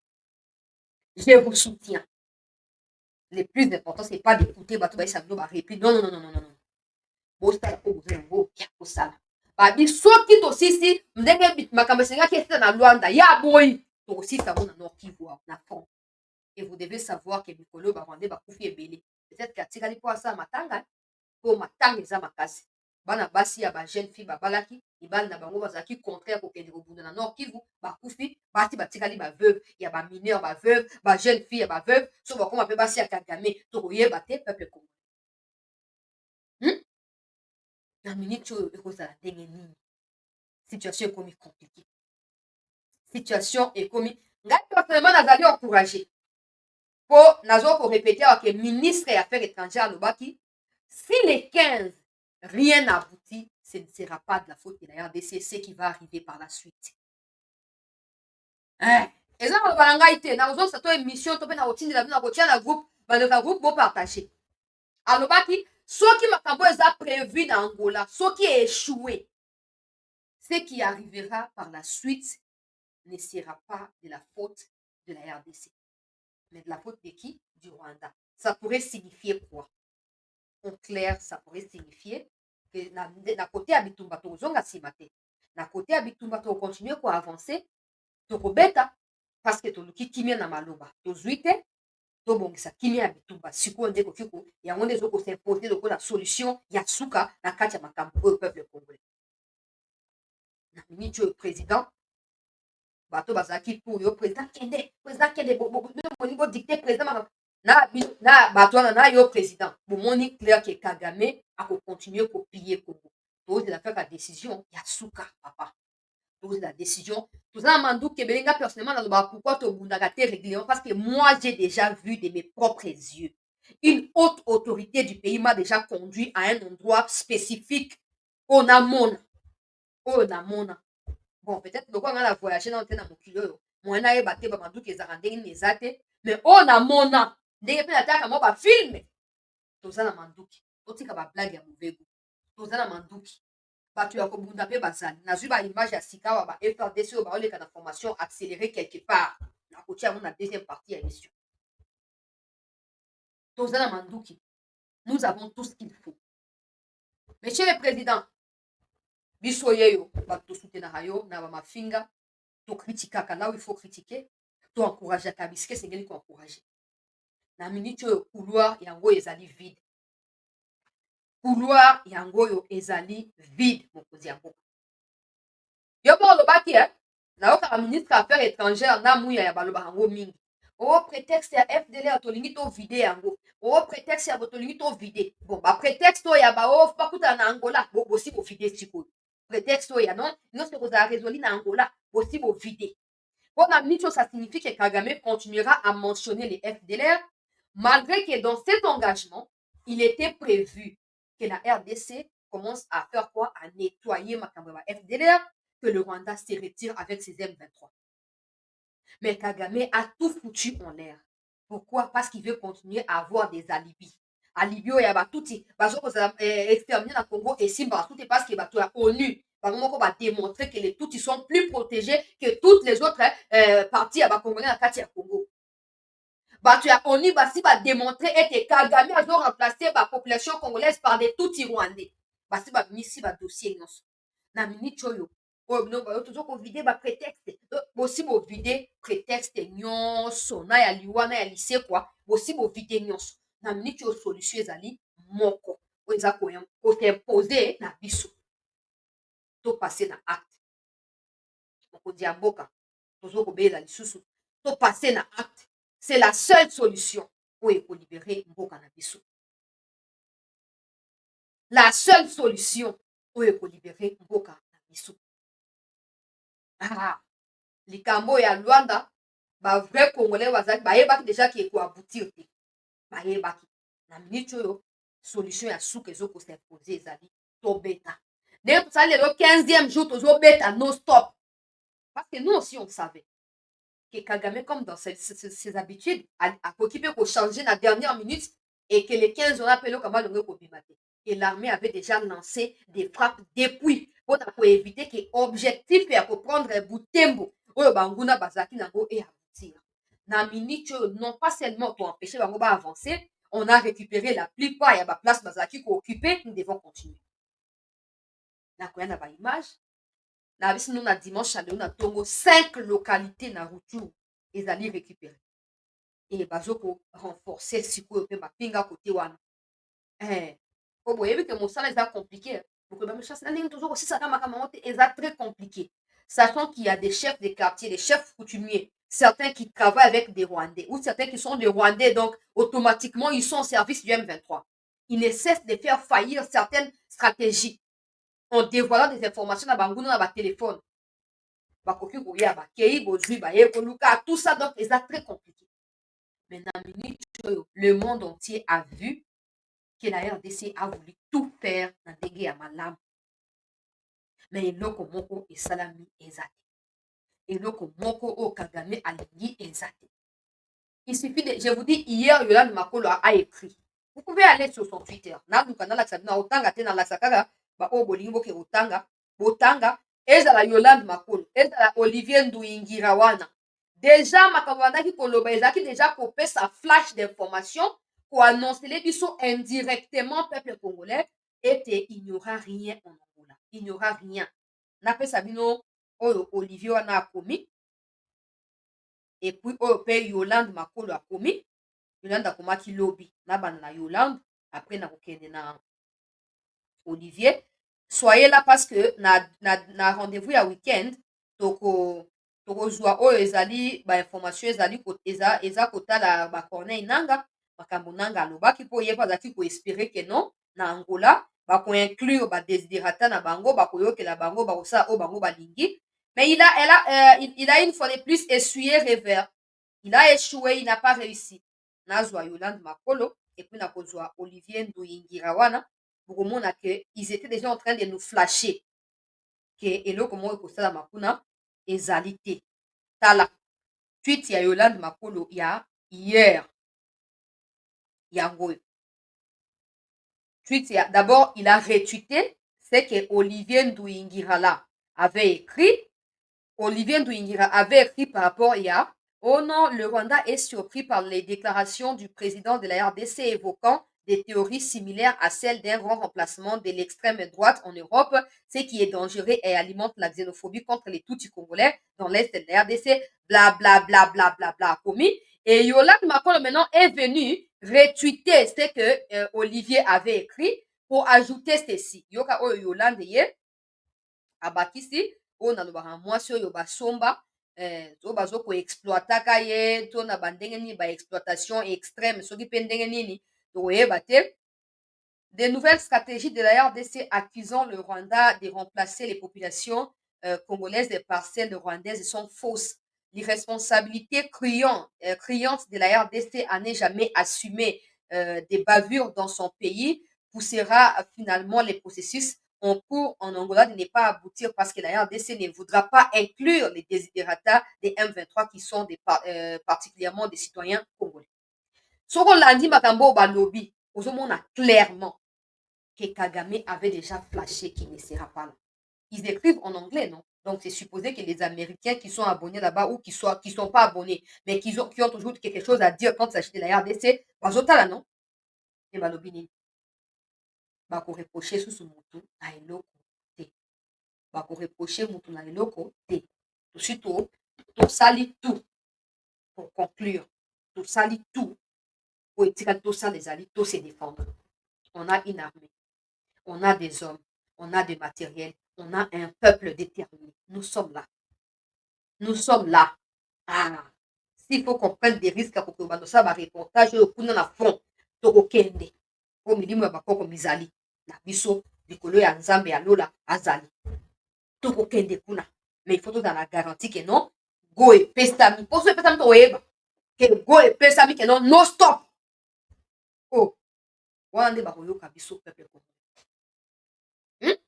Je vous soutiens. Le plus important, c'est pas d'écouter bato bayisa bino ba répit. Non, non, non, non, non, non. Bosala po bozala ngo ya kosala. Babi soki tosisi ndenge makambo esengaki esila na Luanda ya boyi tokosisa ngo na Nord Kivu na fond. Et vous devez savoir que mikolo barwandais bakufi ebele. Peut-être katikali po asala matanga po matanga eza makasi. Bana basi ya ba jeune fille babalaki ibali na bango bazalaki contraire kokende kobunda na Nord Kivu bakufi bati batikali ba veuve ya ba mineur ba veuve ba jeune fille ya ba veuve so bakoma mpe basi ya Kagame tokoyeba te peuple congolais. Na minute oyo ekozala ndenge nini? Situation ekomi compliquée. Situation ekomi ngai personnellement nazali encouragé po nazo korépéter ke ministre ya affaires étrangères alobaki si les 15 rien n'aboutit, ce ne sera pas de la faute de la RDC, ce qui va arriver par la suite. Eza koloba na ngai te nakozongisa to émission to mpe nakotindela bino nakotia na groupe bandeka groupe bopartage. Alobaki soki makambo eza prévu na Angola soki échoué, ce qui arrivera par la suite ne sera pas de la faute de la RDC, mais de la faute de qui? Du Rwanda. Ça pourrait signifier quoi? En clair, ça pourrait signifier que na côté ya bitumba tokozonga nsima te, na côté ya bitumba tokocontinue koavance tokobeta parce que toluki kimia na maloba tozwi te tobongisa kimia ya bitumba sikoyo nde koki yango nde ezokosimpose lokola solution ya suka na kati ya makambo oyo peuple congolais. Na miniti oyo président bato bazalaki pour yo président kende bomoni bodicte président na bato wana na yo président bomoni clair ke Kagame akocontinue kopiller Congo tozela kaka décision ya suka papa tozela décision toza na manduki ebele nga personnellement nalobaka pourquoi tobundaka te règlement parce que moi j'ai déjà vu de mes propres yeux une haute autorité du pays m'a déjà conduit à un endroit spécifique oyo namona bon peut-être lokola nga na voyage nano te na mokili oyo moye nayeba te bamanduki ezalaka ndenge nini eza te mais oyo namona ndenge mpe nataka mwa bafilme toza na manduki totika bablage ya movegu toza na manduki bato ya kobunda mpe bazali nazwi baimage ya sika awa ba FRDC oyo baoleka na formation accélérée quelque part nakotia yango na deuxième partie ya émission toza na manduki nous avons tout ce qu'il faut. Monsieur le président biso yeyo bato tosutenaka yo na bamafinga tokritikaka là où il faut critiquer toencourageaka bisika esengeli koencourage na minute oyo couloir yango ezali vide couloir yango oyo ezali vide mokonzi ya mboka yo mpo olobaki nayokaka ministre ya affaires étrangères na muya ya balobaka yango mingi o prétexte ya FDLR tolingi tovide yango o prétexte ya tolingi tovide bon baprétexte oyo ya bakutana na Angola bosi bovide sikoyo prétexte oyo ya non nyonso ekozala résoli na Angola bosi bovide mpo na minute oyo ça signifie que Kagame continuera à mentionner les FDLR malgré que dans cet engagement il était prévu que la RDC commence à faire quoi? À nettoyer makambo ya FDLR, que le Rwanda se retire avec ses M23. Mais Kagame a tout foutu en l'air. Pourquoi? Parce qu'il veut continuer à avoir des alibis. Alibi oyo ya batuti bazokozala exterminer na Congo esimba batuti parce que bato ya ONU bango moko badémontrer que les Tutsis sont plus protégés que toutes les autres parties ya bakongolais na kati ya Congo. Bato ya ONU basi badémontrer ete Kagame azo remplacer bapopulation congolaise par des Tutsis rwandais. basi bamisi badossier nyonso na minute oyo oyo bino toza kovide baprétexte bosi bovide prétexte nyonso na ya liwa na ya lisekwa bosi bovide nyonso na minute oyo solution ezali moko oyo eza koimpose na biso topase na acte mokonzi ya mboka toza kobelela lisusu topase na acte c'est la seule solution oyo ekolibere mboka na biso la seule solution oyo ekolibere mboka na biso likambo ya Luanda bavrai congolais bazalaki bayebaki deja ke ekoaboutir te bayebaki na minute oyo solution ya suka ezokosimpose ezali tobeta ndenge tosali lelo 15e jour tozobeta no stop parce que nous aussi on savait que Kagame comme dans ses habitudes akoki mpe kochanger na dernière minute et que le 15 on appelle kama longo kobima te et l'armée avait déjà lancé des frappes depuis mpona koéviter ke objectif ya koprendre Butembo oyo banguna bazalaki nango eaboutir na minute oyo non pas seulement toempêcher bango baavancer on a récupéré la plupart ya baplace bazalaki kooccupe nous devons continuer nakoya na baimage na biso no na dimanche ya lelo na ntongo 5 localités na Rutshuru ezali récupéré e bazokorenforcer sikoyo mpe bapinga kote wana po boyebi ke mosala eza compliqué bokoyeba mechance na ndenge tozokosisaka makambo yango te eza très compliqué sachant qu'il y a des chefs de quartier des chefs coutumiers certains qui travaillent avec des Rwandais ou certains qui sont des Rwandais donc automatiquement ils sont au service du M23 ils ne cessent de faire faillir certaines stratégies en dévoilant des informations na banguna na batelefone bakoki koya bakei bozwi baye koluka tout ça donc eza très compliqué mais na minute oyo le monde entier a vu que la RDC a voulu tout faire na ndenge ya malamu mais eloko moko esalami eza te eloko moko oyo Kagame alingi eza te il suffit de je vous dis hier Yolande Makolo a écrit vous pouvez aller sur son Twitter naluka nalakisa bino otanga te nalakisa kaka baoyo bolingi boke botanga ezala Yolande Makolo ezala Olivier Nduingira wana déjà makambo bandaki koloba ezalaki déjà kopesa flash d'information koannonceler biso indirectement peuple congolais ete il n'y aura rien en Angola il n'y aura rien napesa bino oyo Olivier wana akomi et puis oyo mpe Yolande Makolo akomi Yolande akomaki lobi nabanda na Yolande après nakokende na Olivier soyez là parce que na rendez-vous ya week-end tokozwa oyo ezali bainformation ezali eza kotala bacorneille nanga makambo nanga alobaki mpo ye mpo azalaki koespere ke non na Angola bakoinclure badesiderata na bango bakoyokela bango bakosala oyo bango balingi mais il a une fois de plus essuyé revers il a échoué il n'a pas réussi nazwa Yolande Makolo et puis nakozwa Olivier Nduingira wana bokomona ke ils étaient déjà en train de nous flasher ke eloko moko ekosalama kuna ezali te tala tweet ya Yolande Makolo ya hier yango oyo tweet ya d'abord il a retweeté ce que Olivier Nduingira là avait écrit Olivier Nduingira avait écrit par rapport à oh non, le Rwanda est surpris par les déclarations du président de la RDC évoquant des théories similaires à celles d'un grand remplacement de l'extrême droite en Europe, ce qui est dangereux et alimente la xénophobie contre les Tutsis congolais dans l'est de la RDC, bla bla bla bla bla bla commis. Et Yolande Makolo maintenant est venu retweeter ce que Olivier avait écrit pour ajouter ceci. Yoka oyo Yolande ye abakisi oyo nalobaka mwasi oyo basomba to bazokoexploitaka ye to na bandenge nini baexploitation extrême soki mpe ndenge nini tokoyeba te des nouvelles stratégies de la RDC accusant le Rwanda de remplacer les populations congolaises par celles rwandaises sont fausses. L'irresponsabilité criante de la RDC à ne jamais assumer des bavures dans son pays poussera finalement les processus en cours en Angola de ne pas aboutir parce que la RDC ne voudra pas inclure les desiderata des M23 qui sont particulièrement des citoyens congolais. Soko landi makambo balobi, ozomona clairement que Kagame avait déjà flashé qu'il ne sera pas là. Ils écrivent en anglais, non? Donc c'est supposé que les Américains qui sont abonnés là-bas ou qui sont pas abonnés, mais qui ont toujours quelque chose à dire quand il s'agit de la RDC, bazotala, non? Et balobi nini. bakoreproche susu mutu na eloko te. Bakoreproche mutu na eloko te. Tosi tosali tout pour conclure. Tosali tout pour etikali tosala ezali se défendre. On a une armée, on a des hommes, on a des matériels, on a un peuple déterminé. Nous sommes là. Nous sommes là. Ah, s'il faut qu'on prenne des risques pour que ça va reportage kuna na front tokokende po milimo ya bakoko mizali na biso likolo ya nzambe ya lola azali tokokende kuna, mais il faut tozala na garantie que non go epesami mpo so epesami toyeba ke go epesami ke non no stop. Oh, wana nde bakoyoka biso peuple congolais.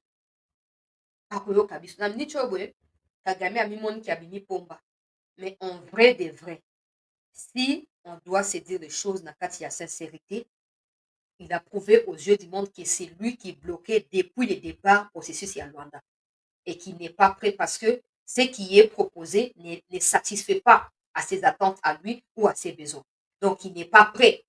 Bakoyoka biso na miniti oyo boye Kagame amimoni ki abimi pomba, mais en vrai de vrai, si on doit se dire les choses na kati ya sincérité, il a prouvé aux yeux du monde que c'est lui qui bloquait depuis le départ processus ya Luanda et qui n'est pas prêt parce que ce qui est proposé ne satisfait pas à ses attentes à lui ou à ses besoins. Donc, il n'est pas prêt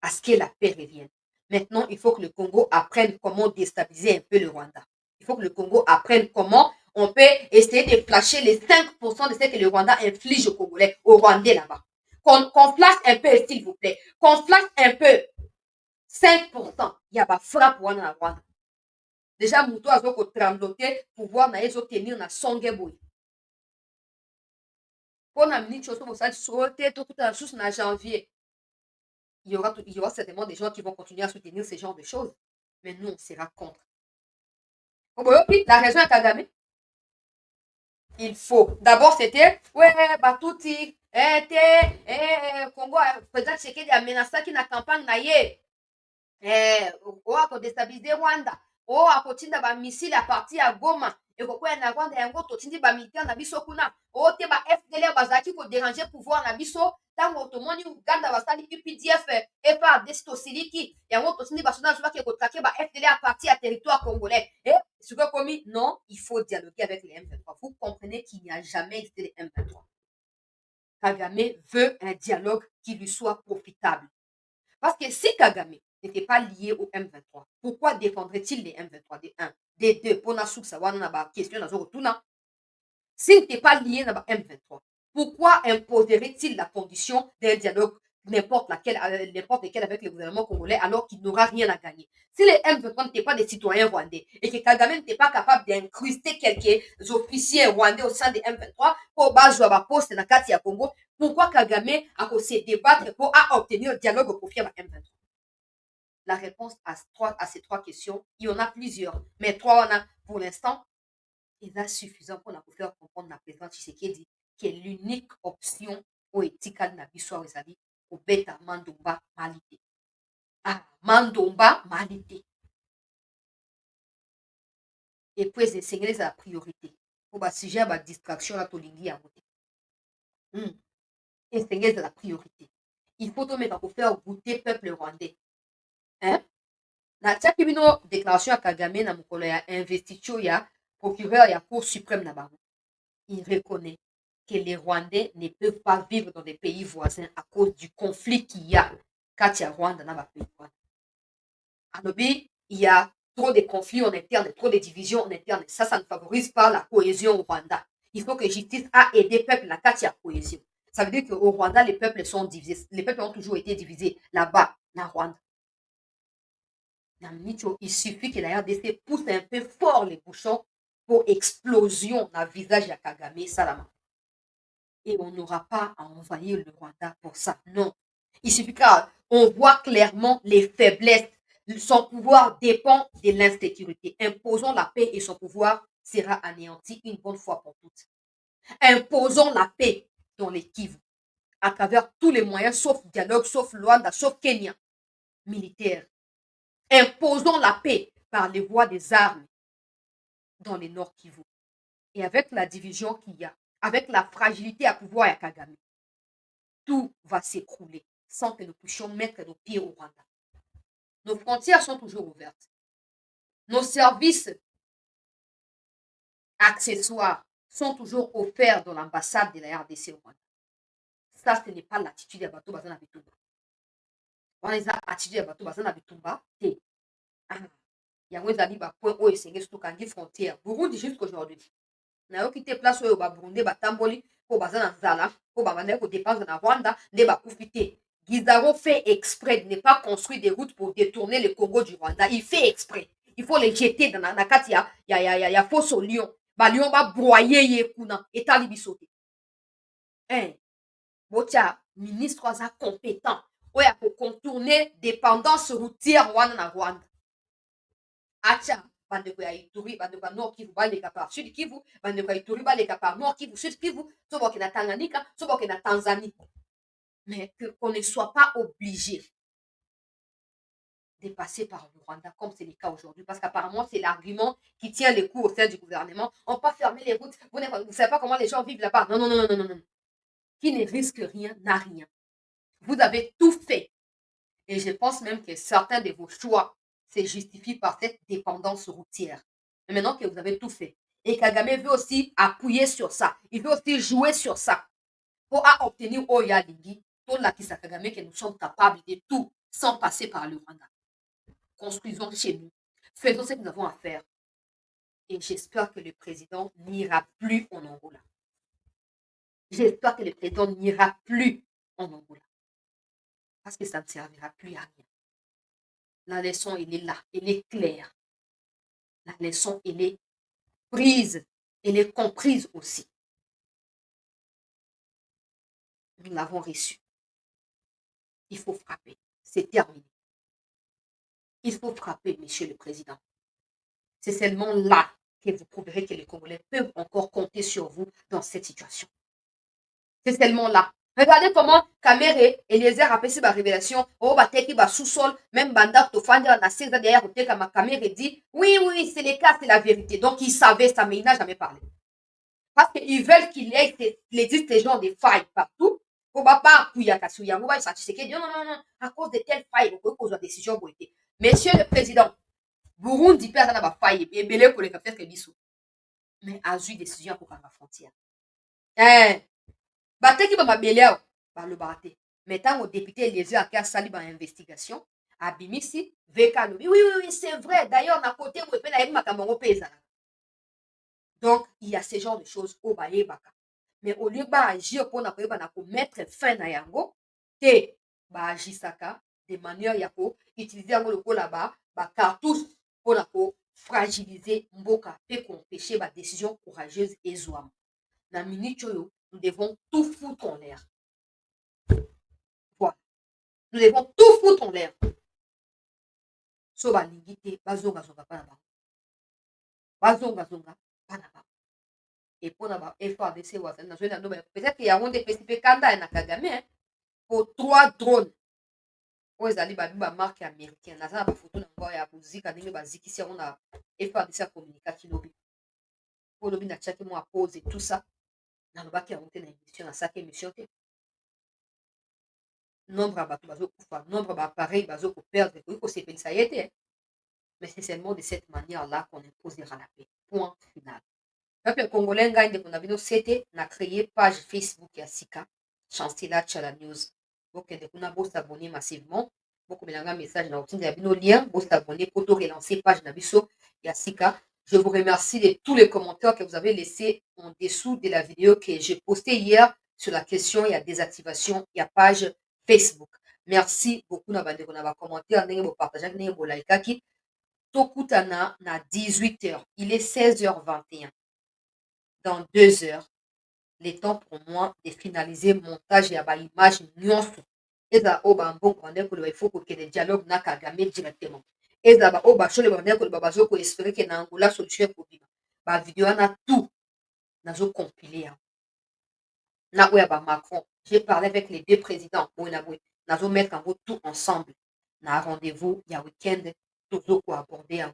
à ce que la paix revienne. Maintenant, il faut que le Congo apprenne comment déstabiliser un peu le Rwanda. Il faut que le Congo apprenne comment on peut essayer de flasher les 5% de ce que le Rwanda inflige aux Congolais, aux Rwandais là-bas. Qu'on flash un peu, s'il vous plaît. Qu'on flash un peu. 5%. Il y a pas frappe wana na Rwanda. Déjà, Mouto a trembloté pouvoir na ezo tenir na songe boy. Pour na minute chose pour ça sauter tout à sous na janvier. Il y aura certainement des gens qui vont continuer à soutenir ce genre de choses. Mais nous, on sera contre. La raison est Kagame. Il faut. D'abord, c'était, ouais, Batouti, Congo, président Tshisekedi a menacé qui na campagne na ye. Déstabiliser Rwanda. Akotinda ba missile à partir à Goma. Ekokwea na Rwanda yango totindi ba militaire na biso kuna. Te ba FDLR bazaki ko déranger pouvoir na biso. Tango tomoni Uganda basali UPDF FARDC tosiliki. Yango totindi ba soldats qui ko traquer ba FDLR à partir à territoire congolais. Ce que commis, non, il faut dialoguer avec les M23. Vous comprenez qu'il n'y a jamais existé les M23. Kagame veut un dialogue qui lui soit profitable. Parce que si Kagame n'était pas lié au M23, pourquoi défendrait-il les M23 des 1, des 2, pour la question dans retourna. S'il n'était pas lié à M23, pourquoi imposerait-il la condition d'un dialogue n'importe lequel avec le gouvernement congolais alors qu'il n'aura rien à gagner? Si les M23 n'étaient pas des citoyens rwandais et que Kagame n'était pas capable d'incruster quelques officiers rwandais au sein des M23 pour baser la poste dans le ya Congo, pourquoi Kagame a se débattre pour obtenir un dialogue au profit de M23? La réponse à ces trois questions, il y en a plusieurs, mais trois, on a pour l'instant, il est suffisant pour nous faire comprendre la présidente Tshisekedi qui est l'unique option au éthical na biso ezali au beta Mandomba Malite. Ah, Mandomba Malite. Et puis, c'est la priorité. Pour le sujet de la distraction, la tolingi à voter. Et c'est la priorité. Il faut mettre pour faire goûter le peuple rwandais. Hein? Na tiaki bino déclaration ya Kagame na mokolo ya investiture ya procureur ya Cour suprême na bango. Il reconnaît que les Rwandais ne peuvent pas vivre dans des pays voisins à cause du conflit qu'il y a quand il y a Rwanda dans le pays Rwanda. Anobi, il y a trop de conflits en interne, trop de divisions en interne. Ça ne favorise pas la cohésion au Rwanda. Il faut que justice a aidé le peuple là quand il y a cohésion. Ça veut dire qu'au Rwanda, les peuples sont divisés. Les peuples ont toujours été divisés là-bas, dans Rwanda. Il suffit que la RDC pousse un peu fort les bouchons pour explosion dans le visage de Kagame Salama. Et on n'aura pas à envahir le Rwanda pour ça. Non. Il suffit qu'on voit clairement les faiblesses. Son pouvoir dépend de l'insécurité. Imposons la paix et son pouvoir sera anéanti une bonne fois pour toutes. Imposons la paix dans les Kivu à travers tous les moyens, sauf dialogue, sauf Luanda, sauf Kenya, militaire. Imposons la paix par les voies des armes dans les Nord Kivu. Et avec la division qu'il y a, avec la fragilité à pouvoir à Kagame, tout va s'écrouler sans que nous puissions mettre nos pieds au Rwanda. Nos frontières sont toujours ouvertes. Nos services accessoires sont toujours offerts dans l'ambassade de la RDC au Rwanda. Ça, ce n'est pas l'attitude de Bato Bazana Bitumba. On les a attitude de Bato Bazana Bitumba. yango ezali bapoint oyo esengeli surtout kangi frontière Burundi jusqu'aujourd'hui nayoki te place oyo baburundi batamboli mpo baza na nzala mpo babandaki kodépendre na Rwanda nde bakufi te. Guizaro fait exprès de ne pas construire des routes pour détourner le Congo du Rwanda. Il fait exprès. Il faut les jeter dans la kati ya fosse au lion. Ba lion ba broyer ye kuna etali biso te. Botia ministre aza compétent oyo ako contourner dépendance routière wana na Rwanda. Atia bandeko ya Ituri, bandeko ya Nord Kivu baleka par Sud Kivu, bandeko ya Ituri baleka par Nord Kivu, Sud Kivu, so boke na Tanganyika, so boke na Tanzanie. Mais qu'on ne soit pas obligé de passer par le Rwanda, comme c'est le cas aujourd'hui, parce qu'apparemment, c'est l'argument qui tient les coups au sein du gouvernement. On peut pas fermer les routes. Vous ne savez pas comment les gens vivent là-bas. Non, non, non, non, non, non. Qui ne risque rien n'a rien. Vous avez tout fait. Et je pense même que certains de vos choix se justifient par cette dépendance routière. Mais maintenant que vous avez tout fait, et Kagame veut aussi appuyer sur ça, il veut aussi jouer sur ça pour obtenir Oya Ligi, pour la Kisa Kagame, que nous sommes capables de tout sans passer par le Rwanda. Construisons chez nous, faisons ce que nous avons à faire. Et j'espère que le président n'ira plus en Angola. J'espère que le président n'ira plus en Angola. Parce que ça ne servira plus à rien. La leçon, elle est là, elle est claire. La leçon, elle est prise, elle est comprise aussi. Nous l'avons reçu. Il faut frapper. C'est terminé. Il faut frapper, monsieur le président. C'est seulement là que vous prouverez que les Congolais peuvent encore compter sur vous dans cette situation. C'est seulement là. Regardez comment Kamere Eliezer a fait sa révélation. Oh, bateki ba sous-sol, même Banda Tofandra na 16 ans derrière côté comme Kamere dit oui, oui, c'est le cas, c'est la vérité. Donc il savait ça, mais il n'a jamais parlé. Parce qu'ils veulent qu'il ait les gens des failles partout. Pour pas Kouya Kasuya, non, non, non, à cause de telles failles, on peut poser la décision. Monsieur le président, Burundi perd dans la faille, et belé pour les capteurs que bisou. Mais a eu décision pour la frontière. Bateki ba mabele awa baloba te mais ntango député Eliezer ake asali ba investigation abimisi veka alobi oui, oui, oui, c'est vrai d'ailleurs na côté boye mpe nayebi makambo yango mpe ezalaka donc il y a ce genre de choses oyo bayebaka mais au lieu baagir mpona koyeba na komettre fin na yango te baagisaka de manière ya koutilize yango lokola bacartouche mpona kofragilize mboka mpe koempêche badécision courageuse ezwama na minute oyo nous devons tout foutre en l'air. Voilà. Nous devons tout foutre en l'air. So balingi te bazonga zonga pa na bango. Bazonga zonga pa na bango. Et pour na ba FARDC wazali na zone na ndoba peut-être qu'il y a un des PCP kanda na Kagame pour 3 drones. Oyo ezali babi ba marque américaine. Naza na ba photo na ngo ya bozika ndenge bazikisi yango na FARDC a communiqué lobi. Po lobi na tiaki mo pause et tout ça. nalobaki yango te na émission nasaki émission te nombre ya bato bazokufa nombre ya baappareil bazokoperdre koki kosepelisa ye te mais c'est seulement de cette manière là qu'on imposera la paix point final peuple congolais ngai ndeko na bino sete na créé page Facebook ya sika chancela chala news bokende kuna bosabone massivement bokomelanga message na kotinda ya bino lien bosabone po to relancer page na biso ya sika. Je vous remercie de tous les commentaires que vous avez laissés en dessous de la vidéo que j'ai postée hier sur la question et la désactivation de la page Facebook. Merci beaucoup na bandeko na ba commentaire ndenge bo partager ndenge bo like tokutana na 18h. Il est 16h21. Dans 2 heures, le temps pour moi de finaliser le montage ya ba image nyonso. Eza oba mbongo bandeko il faut que le dialogue na Kagame directement. Ezaba o bachole bandeko le babazo ko espérer que na Angola solution problème ba vidéo na tout nazo compiler na oya ba Macron j'ai parlé avec les 2 présidents nazo mettre en route tout ensemble na rendez-vous il y a week-end toujours pour aborder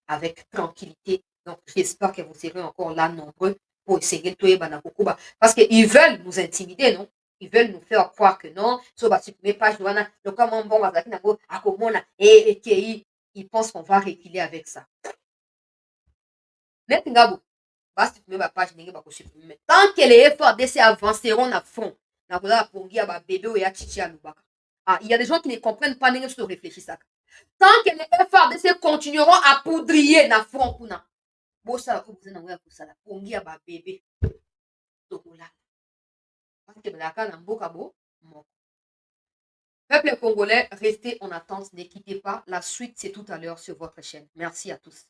avec tranquillité donc j'espère que vous serez encore là nombreux pour essayer de ba na kokuba parce que ils veulent nous intimider non ils veulent nous faire croire que non so ba supprimer page wana le comment bon bazaki na ko akomona et qui ils pensent qu'on va reculer avec ça. Tant que les FARDC avanceront à fond, il y a des gens qui ne comprennent pas, ils ne réfléchissent. Tant que les FRDC continueront à poudrier na front kuna. Bosa obuze na ngoya kusala. Pongia ba bébé. Tokola. Parce que la na mboka bo. Peuple congolais, restez en attente, ne quittez pas. La suite, c'est tout à l'heure sur votre chaîne. Merci à tous.